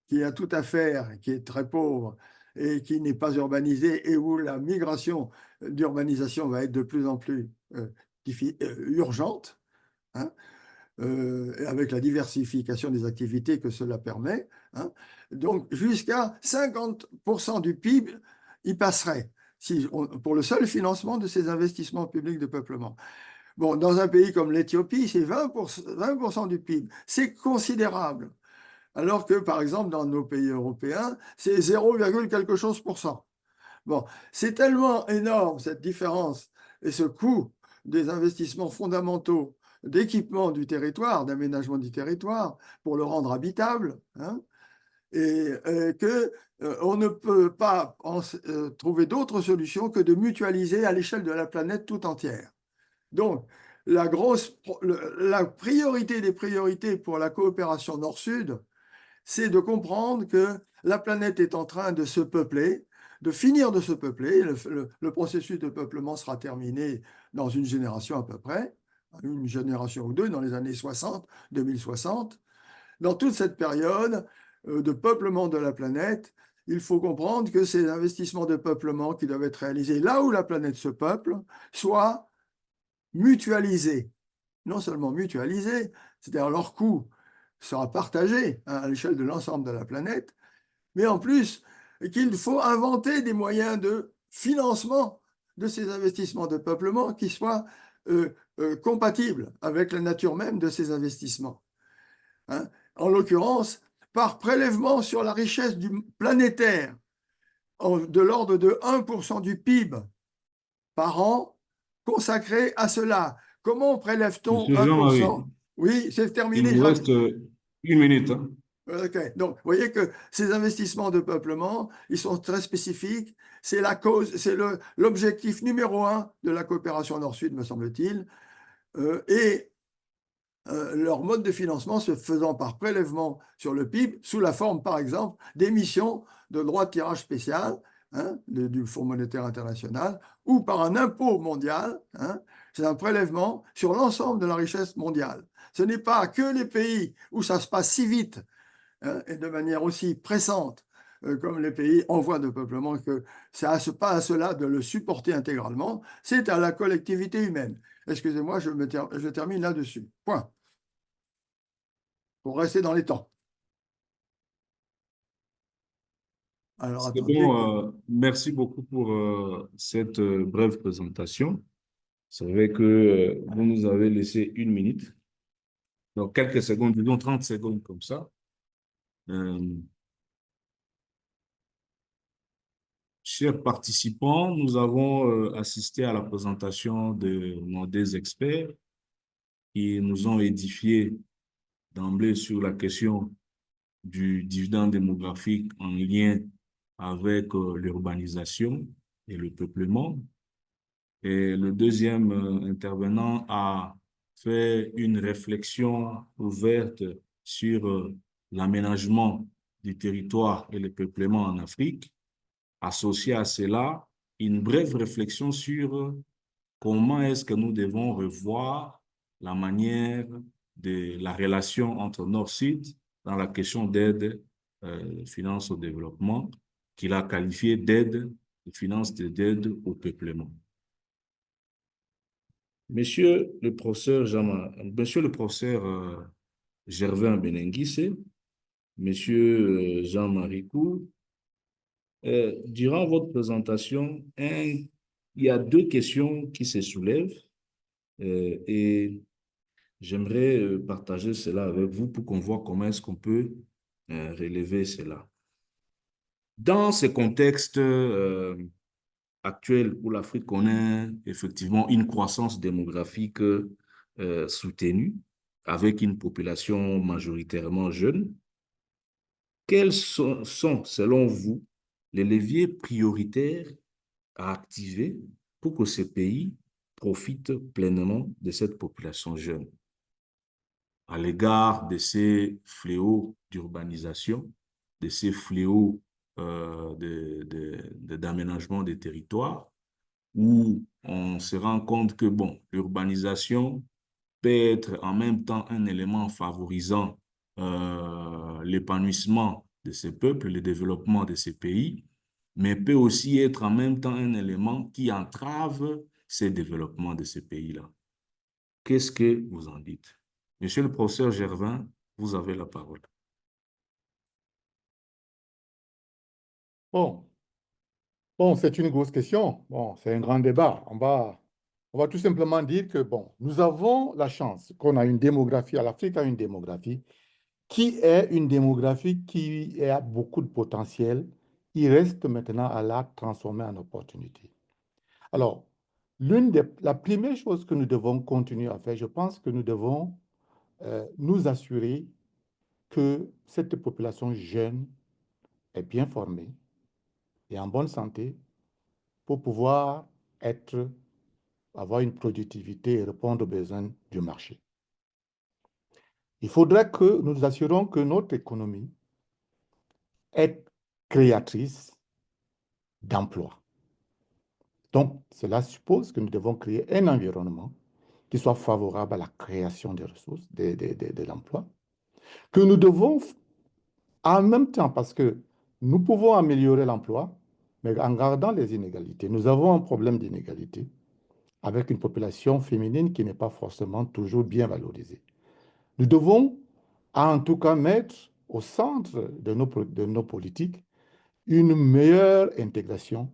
qui a tout à faire, qui est très pauvre et qui n'est pas urbanisé et où la migration d'urbanisation va être de plus en plus urgente, hein, avec la diversification des activités que cela permet. Hein. Donc, jusqu'à 50% du PIB y passerait pour le seul financement de ces investissements publics de peuplement. Bon, dans un pays comme l'Éthiopie, c'est 20% du PIB. C'est considérable. Alors que, par exemple, dans nos pays européens, c'est 0, quelque chose pour cent. Bon, c'est tellement énorme cette différence et ce coût des investissements fondamentaux d'équipement du territoire, d'aménagement du territoire, pour le rendre habitable, hein, et que on ne peut pas trouver d'autre solution que de mutualiser à l'échelle de la planète tout entière. Donc, la priorité des priorités pour la coopération Nord-Sud, c'est de comprendre que la planète est en train de se peupler, de finir de se peupler. Le processus de peuplement sera terminé dans une génération à peu près, une génération ou deux, dans les années 60, 2060. Dans toute cette période de peuplement de la planète, il faut comprendre que ces investissements de peuplement qui doivent être réalisés là où la planète se peuple soient mutualisés. Non seulement mutualisés, c'est-à-dire leur coût sera partagé à l'échelle de l'ensemble de la planète, mais en plus qu'il faut inventer des moyens de financement de ces investissements de peuplement qui soient compatibles avec la nature même de ces investissements. Hein. En l'occurrence, par prélèvement sur la richesse planétaire de l'ordre de 1% du PIB par an consacré à cela. Comment prélève-t-on Monsieur Jean-Marie, 1%? Oui, c'est il terminé, vous Jacques. reste une minute. Hein. Okay. Donc, vous voyez que ces investissements de peuplement, ils sont très spécifiques. C'est la cause, c'est l'objectif numéro 1 de la coopération Nord-Sud, me semble-t-il. Leur mode de financement se faisant par prélèvement sur le PIB, sous la forme, par exemple, d'émissions de droits de tirage spécial, hein, du Fonds monétaire international, ou par un impôt mondial. Hein, c'est un prélèvement sur l'ensemble de la richesse mondiale. Ce n'est pas que les pays où ça se passe si vite, hein, et de manière aussi pressante comme les pays en voie de peuplement, que ça n'est pas à cela de le supporter intégralement, c'est à la collectivité humaine. Excusez-moi, je termine là-dessus. Point. Pour rester dans les temps. Alors, C'est attendez. bon, merci beaucoup pour cette brève présentation. C'est vrai que vous nous avez laissé une minute. Donc, quelques secondes, disons 30 secondes comme ça. Chers participants, nous avons assisté à la présentation de nos deux experts qui nous ont édifiés d'emblée sur la question du dividende démographique en lien avec l'urbanisation et le peuplement. Et le deuxième intervenant a fait une réflexion ouverte sur l'aménagement du territoire et le peuplement en Afrique. Associé à cela, une brève réflexion sur comment est-ce que nous devons revoir la manière de la relation entre Nord-Sud dans la question d'aide finance au développement, qu'il a qualifié d'aide, de finance d'aide au peuplement. Monsieur le professeur Gervin Benenguisse, Monsieur Jean-Marie Cour, durant votre présentation, il y a deux questions qui se soulèvent et j'aimerais partager cela avec vous pour qu'on voit comment est-ce qu'on peut relever cela. Dans ce contexte actuel où l'Afrique connaît effectivement une croissance démographique soutenue, avec une population majoritairement jeune, quels sont, selon vous, les leviers prioritaires à activer pour que ce pays profite pleinement de cette population jeune à l'égard de ces fléaux d'urbanisation, de ces fléaux d'aménagement des territoires, où on se rend compte que, bon, l'urbanisation peut être en même temps un élément favorisant l'épanouissement de ces peuples, le développement de ces pays, mais peut aussi être en même temps un élément qui entrave ces développements de ces pays-là. Qu'est-ce que vous en dites? Monsieur le professeur Gervin, vous avez la parole. Bon, c'est une grosse question. Bon, c'est un grand débat. On va tout simplement dire que, bon, nous avons la chance qu'on a une démographie, l'Afrique a une démographie qui est une démographie qui a beaucoup de potentiel. Il reste maintenant à la transformer en opportunité. Alors, la première chose que nous devons continuer à faire, je pense que nous devons nous assurer que cette population jeune est bien formée et en bonne santé pour pouvoir avoir une productivité et répondre aux besoins du marché. Il faudrait que nous nous assurions que notre économie est créatrice d'emplois. Donc, cela suppose que nous devons créer un environnement qui soit favorable à la création des ressources, de l'emploi, que nous devons en même temps, parce que nous pouvons améliorer l'emploi, mais en gardant les inégalités. Nous avons un problème d'inégalité avec une population féminine qui n'est pas forcément toujours bien valorisée. Nous devons, en tout cas, mettre au centre de nos politiques une meilleure intégration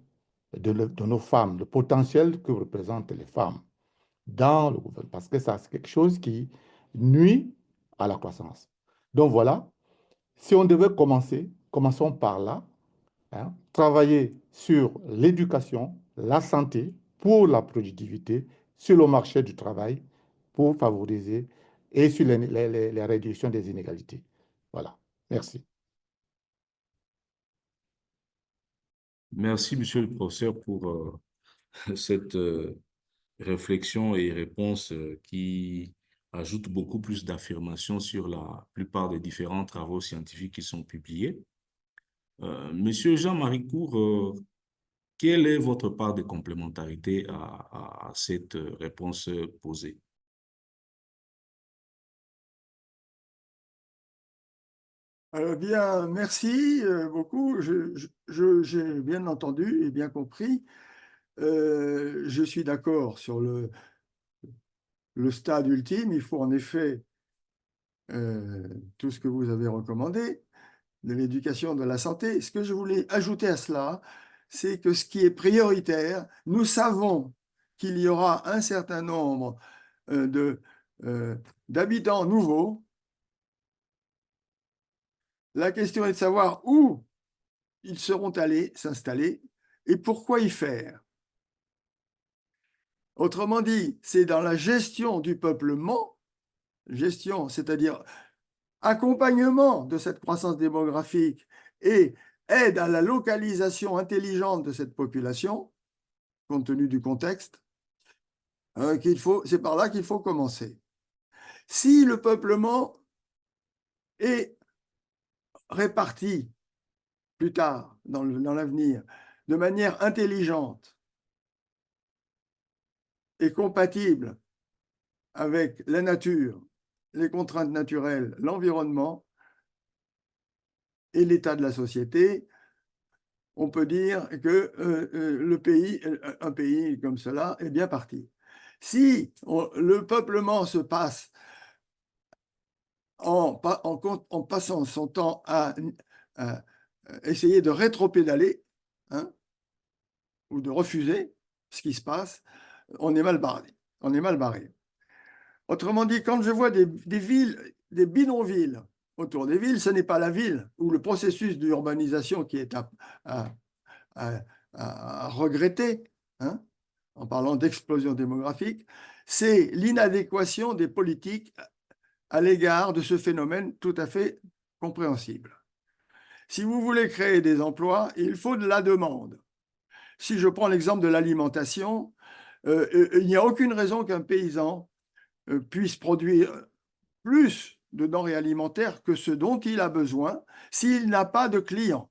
de nos femmes, le potentiel que représentent les femmes dans le gouvernement, parce que ça, c'est quelque chose qui nuit à la croissance. Donc voilà, si on devait commençons par là, hein, travailler sur l'éducation, la santé pour la productivité, sur le marché du travail pour favoriser et sur les réductions des inégalités. Voilà, merci. Merci, monsieur le professeur, pour cette réflexion et réponse qui ajoute beaucoup plus d'affirmations sur la plupart des différents travaux scientifiques qui sont publiés. Monsieur Jean-Marie Cour, quelle est votre part de complémentarité à cette réponse posée? Alors bien, merci beaucoup. J'ai bien entendu et bien compris. Je suis d'accord sur le stade ultime. Il faut en effet tout ce que vous avez recommandé, de l'éducation, de la santé. Ce que je voulais ajouter à cela, c'est que ce qui est prioritaire, nous savons qu'il y aura un certain nombre d'habitants nouveaux. La question est de savoir où ils seront allés s'installer, et pourquoi y faire? Autrement dit, c'est dans la gestion du peuplement, gestion, c'est-à-dire accompagnement de cette croissance démographique et aide à la localisation intelligente de cette population, compte tenu du contexte, c'est par là qu'il faut commencer. Si le peuplement est réparti plus tard, dans l'avenir, de manière intelligente et compatible avec la nature, les contraintes naturelles, l'environnement et l'état de la société, on peut dire que un pays comme cela est bien parti. Si le peuplement se passe en passant son temps à essayer de rétropédaler, hein, ou de refuser ce qui se passe, on est mal barré. On est mal barré. Autrement dit, quand je vois des villes, des bidonvilles autour des villes, ce n'est pas la ville ou le processus d'urbanisation qui est à regretter, hein, en parlant d'explosion démographique, c'est l'inadéquation des politiques à l'égard de ce phénomène tout à fait compréhensible. Si vous voulez créer des emplois, il faut de la demande. Si je prends l'exemple de l'alimentation, il n'y a aucune raison qu'un paysan puisse produire plus de denrées alimentaires que ce dont il a besoin s'il n'a pas de clients.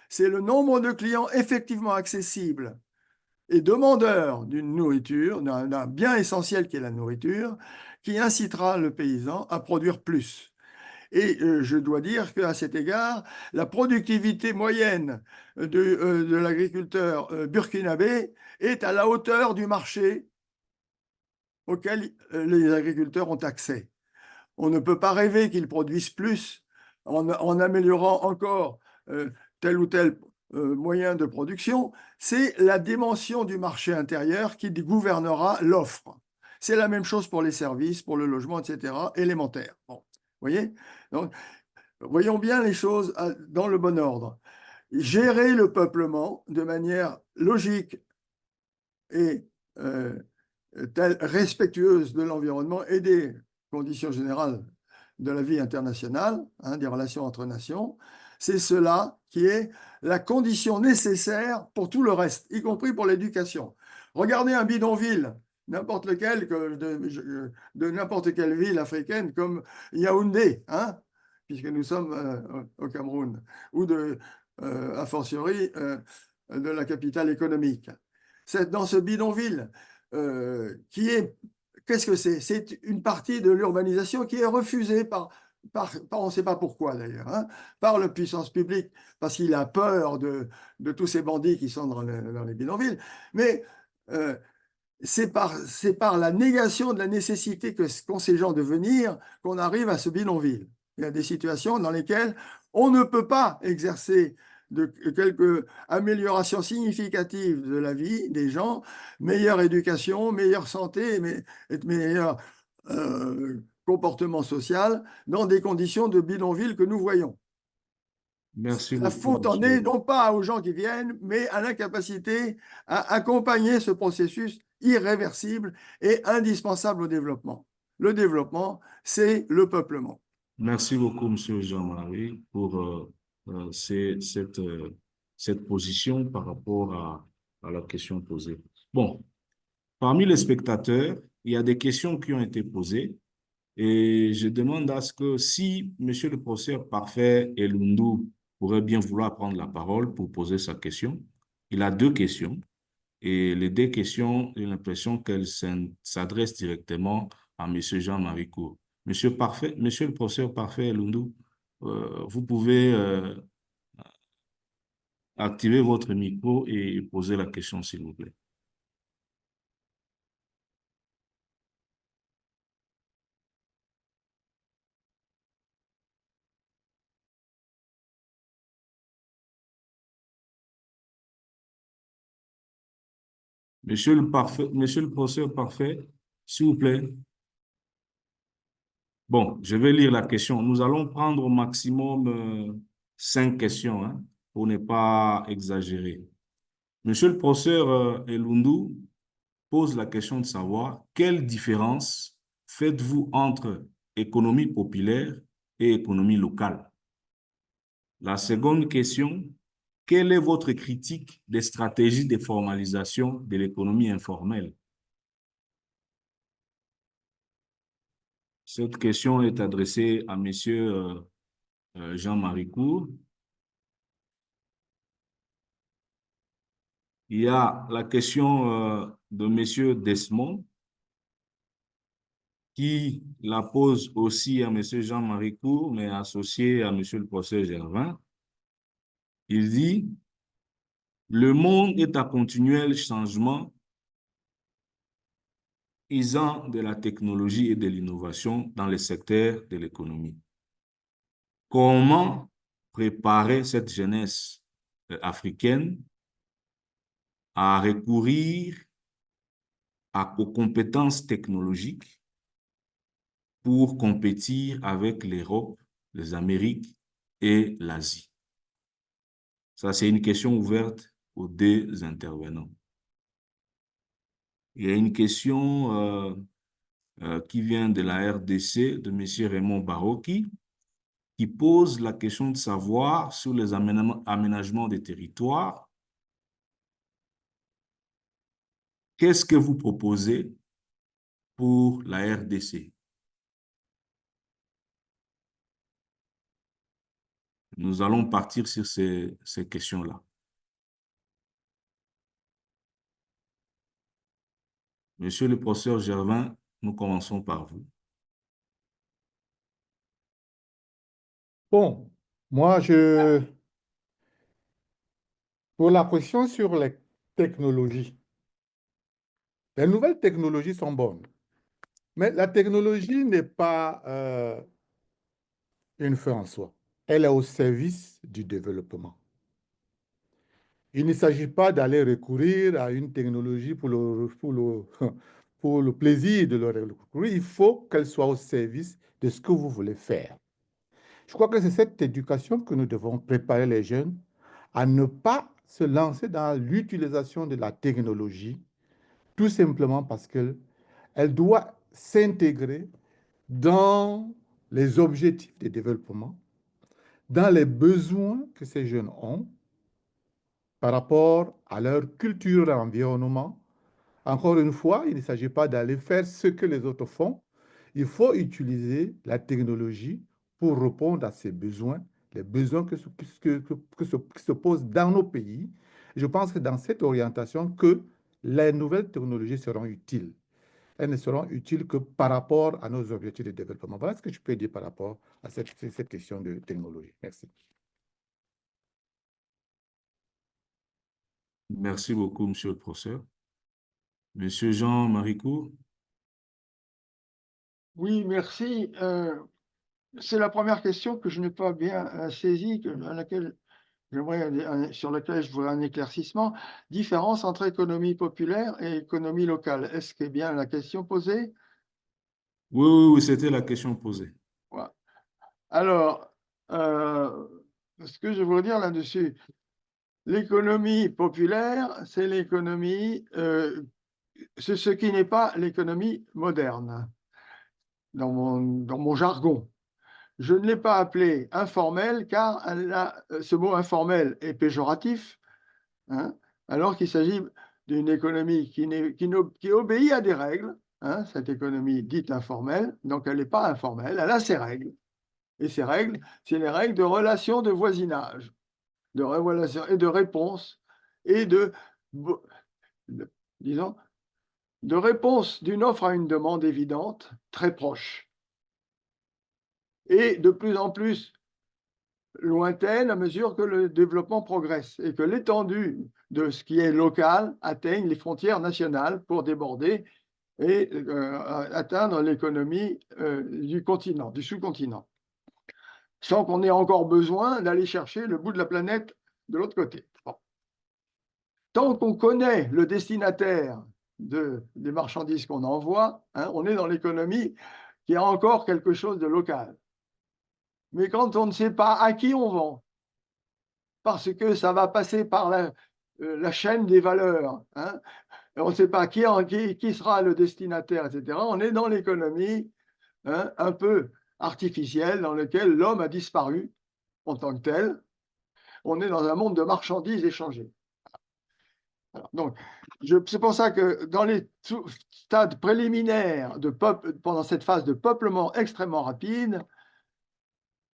C'est le nombre de clients effectivement accessibles et demandeurs d'une nourriture, d'un bien essentiel qui est la nourriture, qui incitera le paysan à produire plus. Et je dois dire qu'à cet égard, la productivité moyenne de l'agriculteur burkinabé est à la hauteur du marché auquel les agriculteurs ont accès. On ne peut pas rêver qu'ils produisent plus en améliorant encore tel ou tel moyen de production. C'est la dimension du marché intérieur qui gouvernera l'offre. C'est la même chose pour les services, pour le logement, etc., élémentaire. Bon, vous voyez? Donc, voyons bien les choses dans le bon ordre. Gérer le peuplement de manière logique et respectueuse de l'environnement et des conditions générales de la vie internationale, hein, des relations entre nations, c'est cela qui est la condition nécessaire pour tout le reste, y compris pour l'éducation. Regardez un bidonville, n'importe lequel, de n'importe quelle ville africaine comme Yaoundé, hein, puisque nous sommes au Cameroun, ou a fortiori de la capitale économique. C'est dans ce bidonville qu'est-ce que c'est? C'est une partie de l'urbanisation qui est refusée on ne sait pas pourquoi d'ailleurs, hein, par la puissance publique, parce qu'il a peur de tous ces bandits qui sont dans les bidonvilles. Mais c'est par la négation de la nécessité qu'ont ces gens de venir qu'on arrive à ce bidonville. Il y a des situations dans lesquelles on ne peut pas exercer de quelques améliorations significatives de la vie des gens, meilleure éducation, meilleure santé, meilleur comportement social, dans des conditions de bidonville que nous voyons. Merci La beaucoup, faute en est monsieur. non pas aux gens qui viennent, mais à l'incapacité à accompagner ce processus irréversible et indispensable au développement. Le développement, c'est le peuplement. Merci beaucoup, monsieur Jean-Marie, pour cette position par rapport à la question posée. Bon, parmi les spectateurs, il y a des questions qui ont été posées et je demande à ce que si monsieur le professeur Parfait Elundu pourrait bien vouloir prendre la parole pour poser sa question. Il a deux questions et les deux questions, j'ai l'impression qu'elles s'adressent directement à monsieur Jean-Marie Cour. Monsieur le professeur Parfait Elundu, vous pouvez activer votre micro et poser la question, s'il vous plaît. Monsieur le professeur Parfait, s'il vous plaît. Bon, je vais lire la question. Nous allons prendre au maximum 5 questions, hein, pour ne pas exagérer. Monsieur le professeur Elundu pose la question de savoir quelle différence faites-vous entre économie populaire et économie locale? La seconde question, quelle est votre critique des stratégies de formalisation de l'économie informelle? Cette question est adressée à Monsieur Jean-Marie Cour. Il y a la question de Monsieur Desmond qui la pose aussi à Monsieur Jean-Marie Cour, mais associé à Monsieur le professeur Gervin. Il dit, le monde est à continuel changement usant de la technologie et de l'innovation dans les secteurs de l'économie. Comment préparer cette jeunesse africaine à recourir aux compétences technologiques pour compétir avec l'Europe, les Amériques et l'Asie? Ça, c'est une question ouverte aux deux intervenants. Il y a une question qui vient de la RDC, de M. Raymond Baroki, qui pose la question de savoir sur les aménagements des territoires, qu'est-ce que vous proposez pour la RDC? Nous allons partir sur ces questions-là. Monsieur le professeur Gervin, nous commençons par vous. Bon, moi, pour la question sur les technologies, les nouvelles technologies sont bonnes, mais la technologie n'est pas une fin en soi. Elle est au service du développement. Il ne s'agit pas d'aller recourir à une technologie pour le plaisir de le recourir. Il faut qu'elle soit au service de ce que vous voulez faire. Je crois que c'est cette éducation que nous devons préparer les jeunes à ne pas se lancer dans l'utilisation de la technologie, tout simplement parce qu'elle doit s'intégrer dans les objectifs de développement, dans les besoins que ces jeunes ont par rapport à leur culture et environnement. Encore une fois, il ne s'agit pas d'aller faire ce que les autres font. Il faut utiliser la technologie pour répondre à ces besoins, les besoins qui se posent dans nos pays. Je pense que dans cette orientation que les nouvelles technologies seront utiles. Elles ne seront utiles que par rapport à nos objectifs de développement. Voilà ce que je peux dire par rapport à cette question de technologie. Merci. Merci beaucoup, monsieur le professeur. Monsieur Jean-Marie Cour. Oui, merci. C'est la première question que je n'ai pas bien saisie, sur laquelle je voudrais un éclaircissement. Différence entre économie populaire et économie locale. Est-ce que bien la question posée? Oui, c'était la question posée. Voilà. Alors, ce que je voudrais dire là-dessus, l'économie populaire, c'est l'économie, c'est ce qui n'est pas l'économie moderne, dans mon jargon. Je ne l'ai pas appelé informel car ce mot informel est péjoratif, hein, alors qu'il s'agit d'une économie qui obéit à des règles, hein, cette économie dite informelle, donc elle n'est pas informelle, elle a ses règles. Et ces règles, c'est les règles de relations de voisinage, de relation et de réponse, et disons, de réponse d'une offre à une demande évidente, très proche. Et de plus en plus lointaine à mesure que le développement progresse et que l'étendue de ce qui est local atteigne les frontières nationales pour déborder et atteindre l'économie du continent, du sous-continent, sans qu'on ait encore besoin d'aller chercher le bout de la planète de l'autre côté. Bon. Tant qu'on connaît le destinataire des marchandises qu'on envoie, hein, on est dans l'économie qui a encore quelque chose de local. Mais quand on ne sait pas à qui on vend, parce que ça va passer par la chaîne des valeurs, hein. On ne sait pas qui sera le destinataire, etc. On est dans l'économie, hein, un peu artificielle dans laquelle l'homme a disparu en tant que tel. On est dans un monde de marchandises échangées. Alors, donc, c'est pour ça que dans les stades préliminaires pendant cette phase de peuplement extrêmement rapide,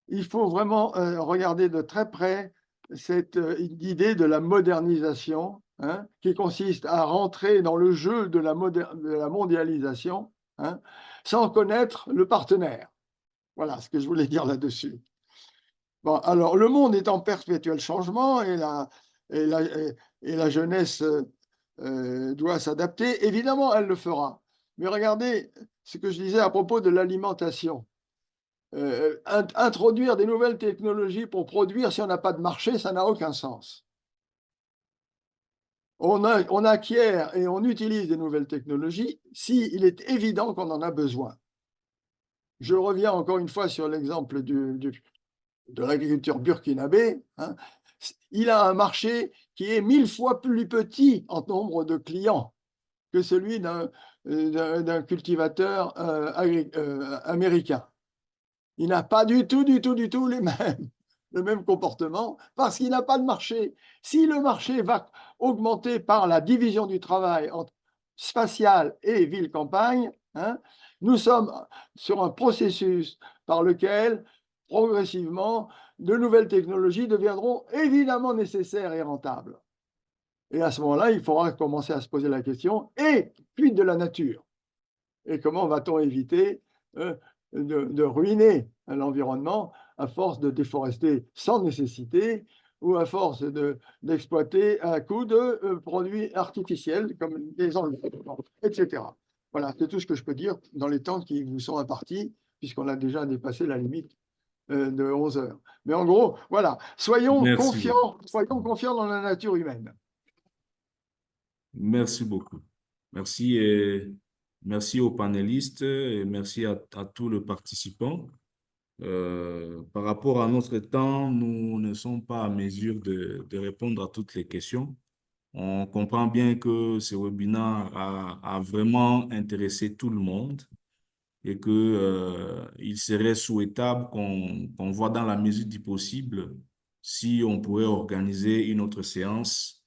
il faut vraiment regarder de très près cette idée de la modernisation, hein, qui consiste à rentrer dans le jeu de la mondialisation, hein, sans connaître le partenaire. Voilà ce que je voulais dire là-dessus. Bon, alors, le monde est en perpétuel changement et la jeunesse doit s'adapter. Évidemment, elle le fera. Mais regardez ce que je disais à propos de l'alimentation. Introduire des nouvelles technologies pour produire, si on n'a pas de marché, ça n'a aucun sens. On acquiert et on utilise des nouvelles technologies s'il est évident qu'on en a besoin. Je reviens encore une fois sur l'exemple de l'agriculture burkinabé, hein. Il a un marché qui est 1000 fois plus petit en nombre de clients que celui d'un cultivateur américain. Il n'a pas du tout le même comportement parce qu'il n'a pas de marché. Si le marché va augmenter par la division du travail entre spatial et ville-campagne, hein, nous sommes sur un processus par lequel, progressivement, de nouvelles technologies deviendront évidemment nécessaires et rentables. Et à ce moment-là, il faudra commencer à se poser la question, et puis de la nature? Et comment va-t-on éviter de ruiner l'environnement à force de déforester sans nécessité ou à force d'exploiter à coup de produits artificiels comme des engrais, etc. Voilà, c'est tout ce que je peux dire dans les temps qui vous sont impartis, puisqu'on a déjà dépassé la limite de 11 heures. Mais en gros, voilà, soyons Merci beaucoup. confiants dans la nature humaine. Merci beaucoup. Merci et merci aux panélistes et merci à tous les participants. Par rapport à notre temps, nous ne sommes pas à mesure de répondre à toutes les questions. On comprend bien que ce webinaire a vraiment intéressé tout le monde et que, il serait souhaitable qu'on voit dans la mesure du possible si on pourrait organiser une autre séance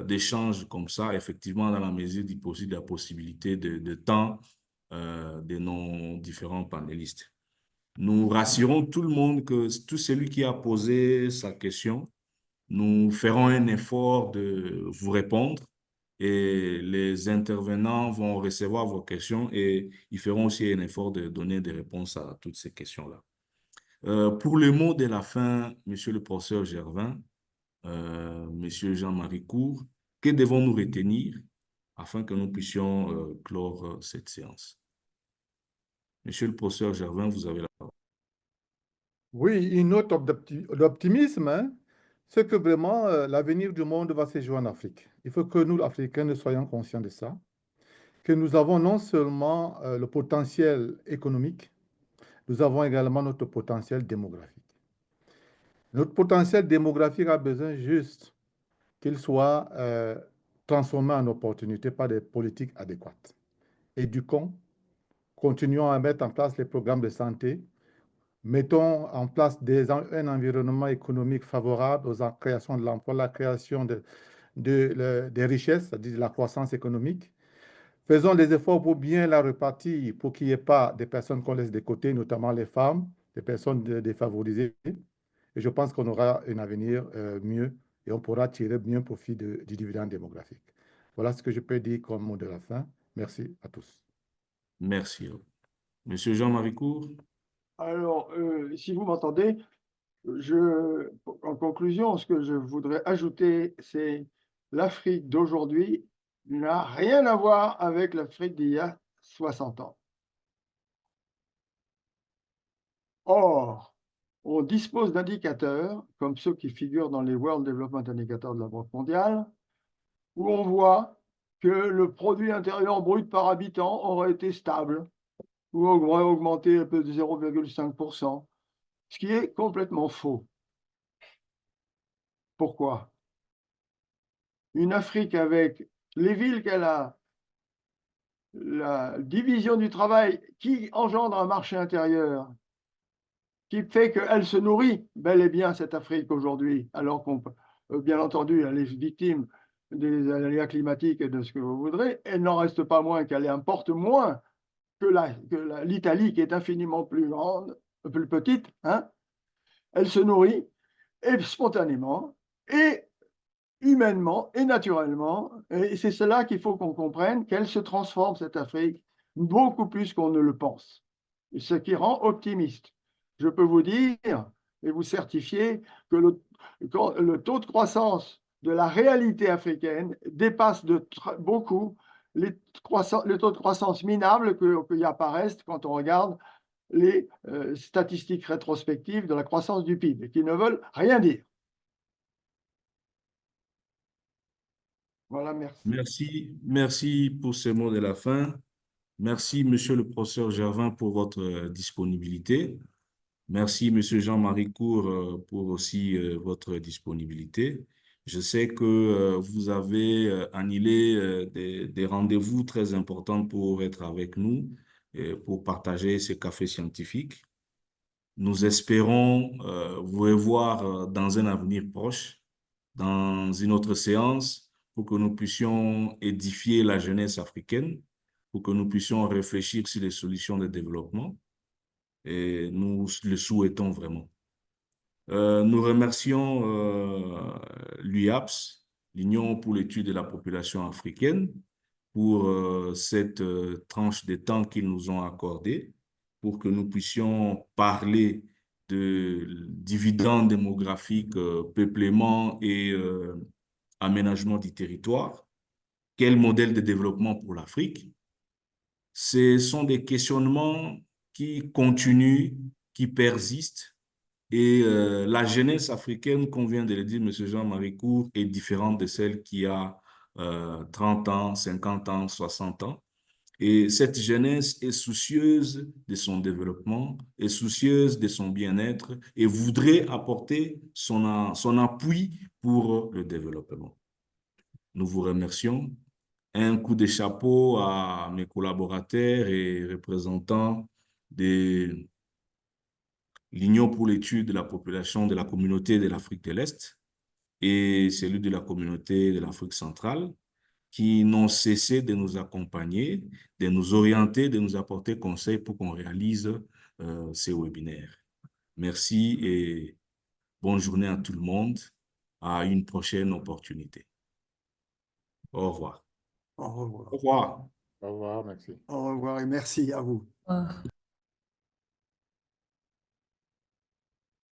d'échange comme ça, effectivement, dans la mesure du possible, la possibilité de temps de nos différents panélistes. Nous rassurons tout le monde que tout celui qui a posé sa question, nous ferons un effort de vous répondre et les intervenants vont recevoir vos questions et ils feront aussi un effort de donner des réponses à toutes ces questions-là. Pour le mot de la fin, Monsieur le professeur Gervin, Monsieur Jean-Marie Cour, que devons-nous retenir afin que nous puissions clore cette séance? Monsieur le professeur Gervin, vous avez la parole. Oui, une note d'optimisme, hein, c'est que vraiment l'avenir du monde va se jouer en Afrique. Il faut que nous, Africains, nous soyons conscients de ça, que nous avons non seulement le potentiel économique, nous avons également notre potentiel démographique. Notre potentiel démographique a besoin juste qu'il soit transformé en opportunité par des politiques adéquates. Éduquons, continuons à mettre en place les programmes de santé, mettons en place un environnement économique favorable aux créations de l'emploi, la création des richesses, c'est-à-dire de la croissance économique. Faisons des efforts pour bien la répartir, pour qu'il n'y ait pas des personnes qu'on laisse de côté, notamment les femmes, des personnes défavorisées. Et je pense qu'on aura un avenir mieux et on pourra tirer mieux profit du dividende démographique. Voilà ce que je peux dire comme mot de la fin. Merci à tous. Merci. Monsieur Jean-Marie Cour. Alors, si vous m'entendez, en conclusion, ce que je voudrais ajouter, c'est l'Afrique d'aujourd'hui n'a rien à voir avec l'Afrique d'il y a 60 ans. Or, on dispose d'indicateurs, comme ceux qui figurent dans les World Development Indicators de la Banque mondiale, où on voit que le produit intérieur brut par habitant aurait été stable, ou aurait augmenté un peu de 0,5%, ce qui est complètement faux. Pourquoi? une Afrique avec les villes qu'elle a, la division du travail qui engendre un marché intérieur, qui fait qu'elle se nourrit bel et bien, cette Afrique aujourd'hui, alors qu'on peut, bien entendu, elle est victime des aléas climatiques et de ce que vous voudrez, elle n'en reste pas moins qu'elle importe moins que l'Italie, qui est infiniment plus grande, plus petite, hein. Elle se nourrit et spontanément et humainement et naturellement, et c'est cela qu'il faut qu'on comprenne, qu'elle se transforme, cette Afrique, beaucoup plus qu'on ne le pense, et ce qui rend optimiste. Je peux vous dire et vous certifier que le taux de croissance de la réalité africaine dépasse beaucoup les taux de croissance minables qui apparaissent quand on regarde les statistiques rétrospectives de la croissance du PIB, qui ne veulent rien dire. Voilà, merci. Merci pour ces mots de la fin. Merci, Monsieur le professeur Gervin, pour votre disponibilité. Merci, Monsieur Jean-Marie Cour, pour aussi votre disponibilité. Je sais que vous avez annulé des rendez-vous très importants pour être avec nous et pour partager ces cafés scientifiques. Nous espérons vous revoir dans un avenir proche, dans une autre séance, pour que nous puissions édifier la jeunesse africaine, pour que nous puissions réfléchir sur les solutions de développement. Et nous le souhaitons vraiment. Nous remercions l'UAPS, l'Union pour l'étude de la population africaine, pour cette tranche de temps qu'ils nous ont accordée, pour que nous puissions parler de dividendes démographiques, peuplement et aménagement du territoire. Quel modèle de développement pour l'Afrique? Ce sont des questionnements qui continuent, qui persistent. Et la jeunesse africaine, comme vient de le dire M. Jean-Marie Cour, est différente de celle qui a 30 ans, 50 ans, 60 ans. Et cette jeunesse est soucieuse de son développement, est soucieuse de son bien-être et voudrait apporter son appui pour le développement. Nous vous remercions. Un coup de chapeau à mes collaborateurs et représentants de l'Union pour l'étude de la population de la communauté de l'Afrique de l'Est et celui de la communauté de l'Afrique centrale, qui n'ont cessé de nous accompagner, de nous orienter, de nous apporter conseils pour qu'on réalise ces webinaires. Merci et bonne journée à tout le monde. À une prochaine opportunité. Au revoir. Au revoir. Au revoir. Au revoir, merci. Au revoir et merci à vous. Ah.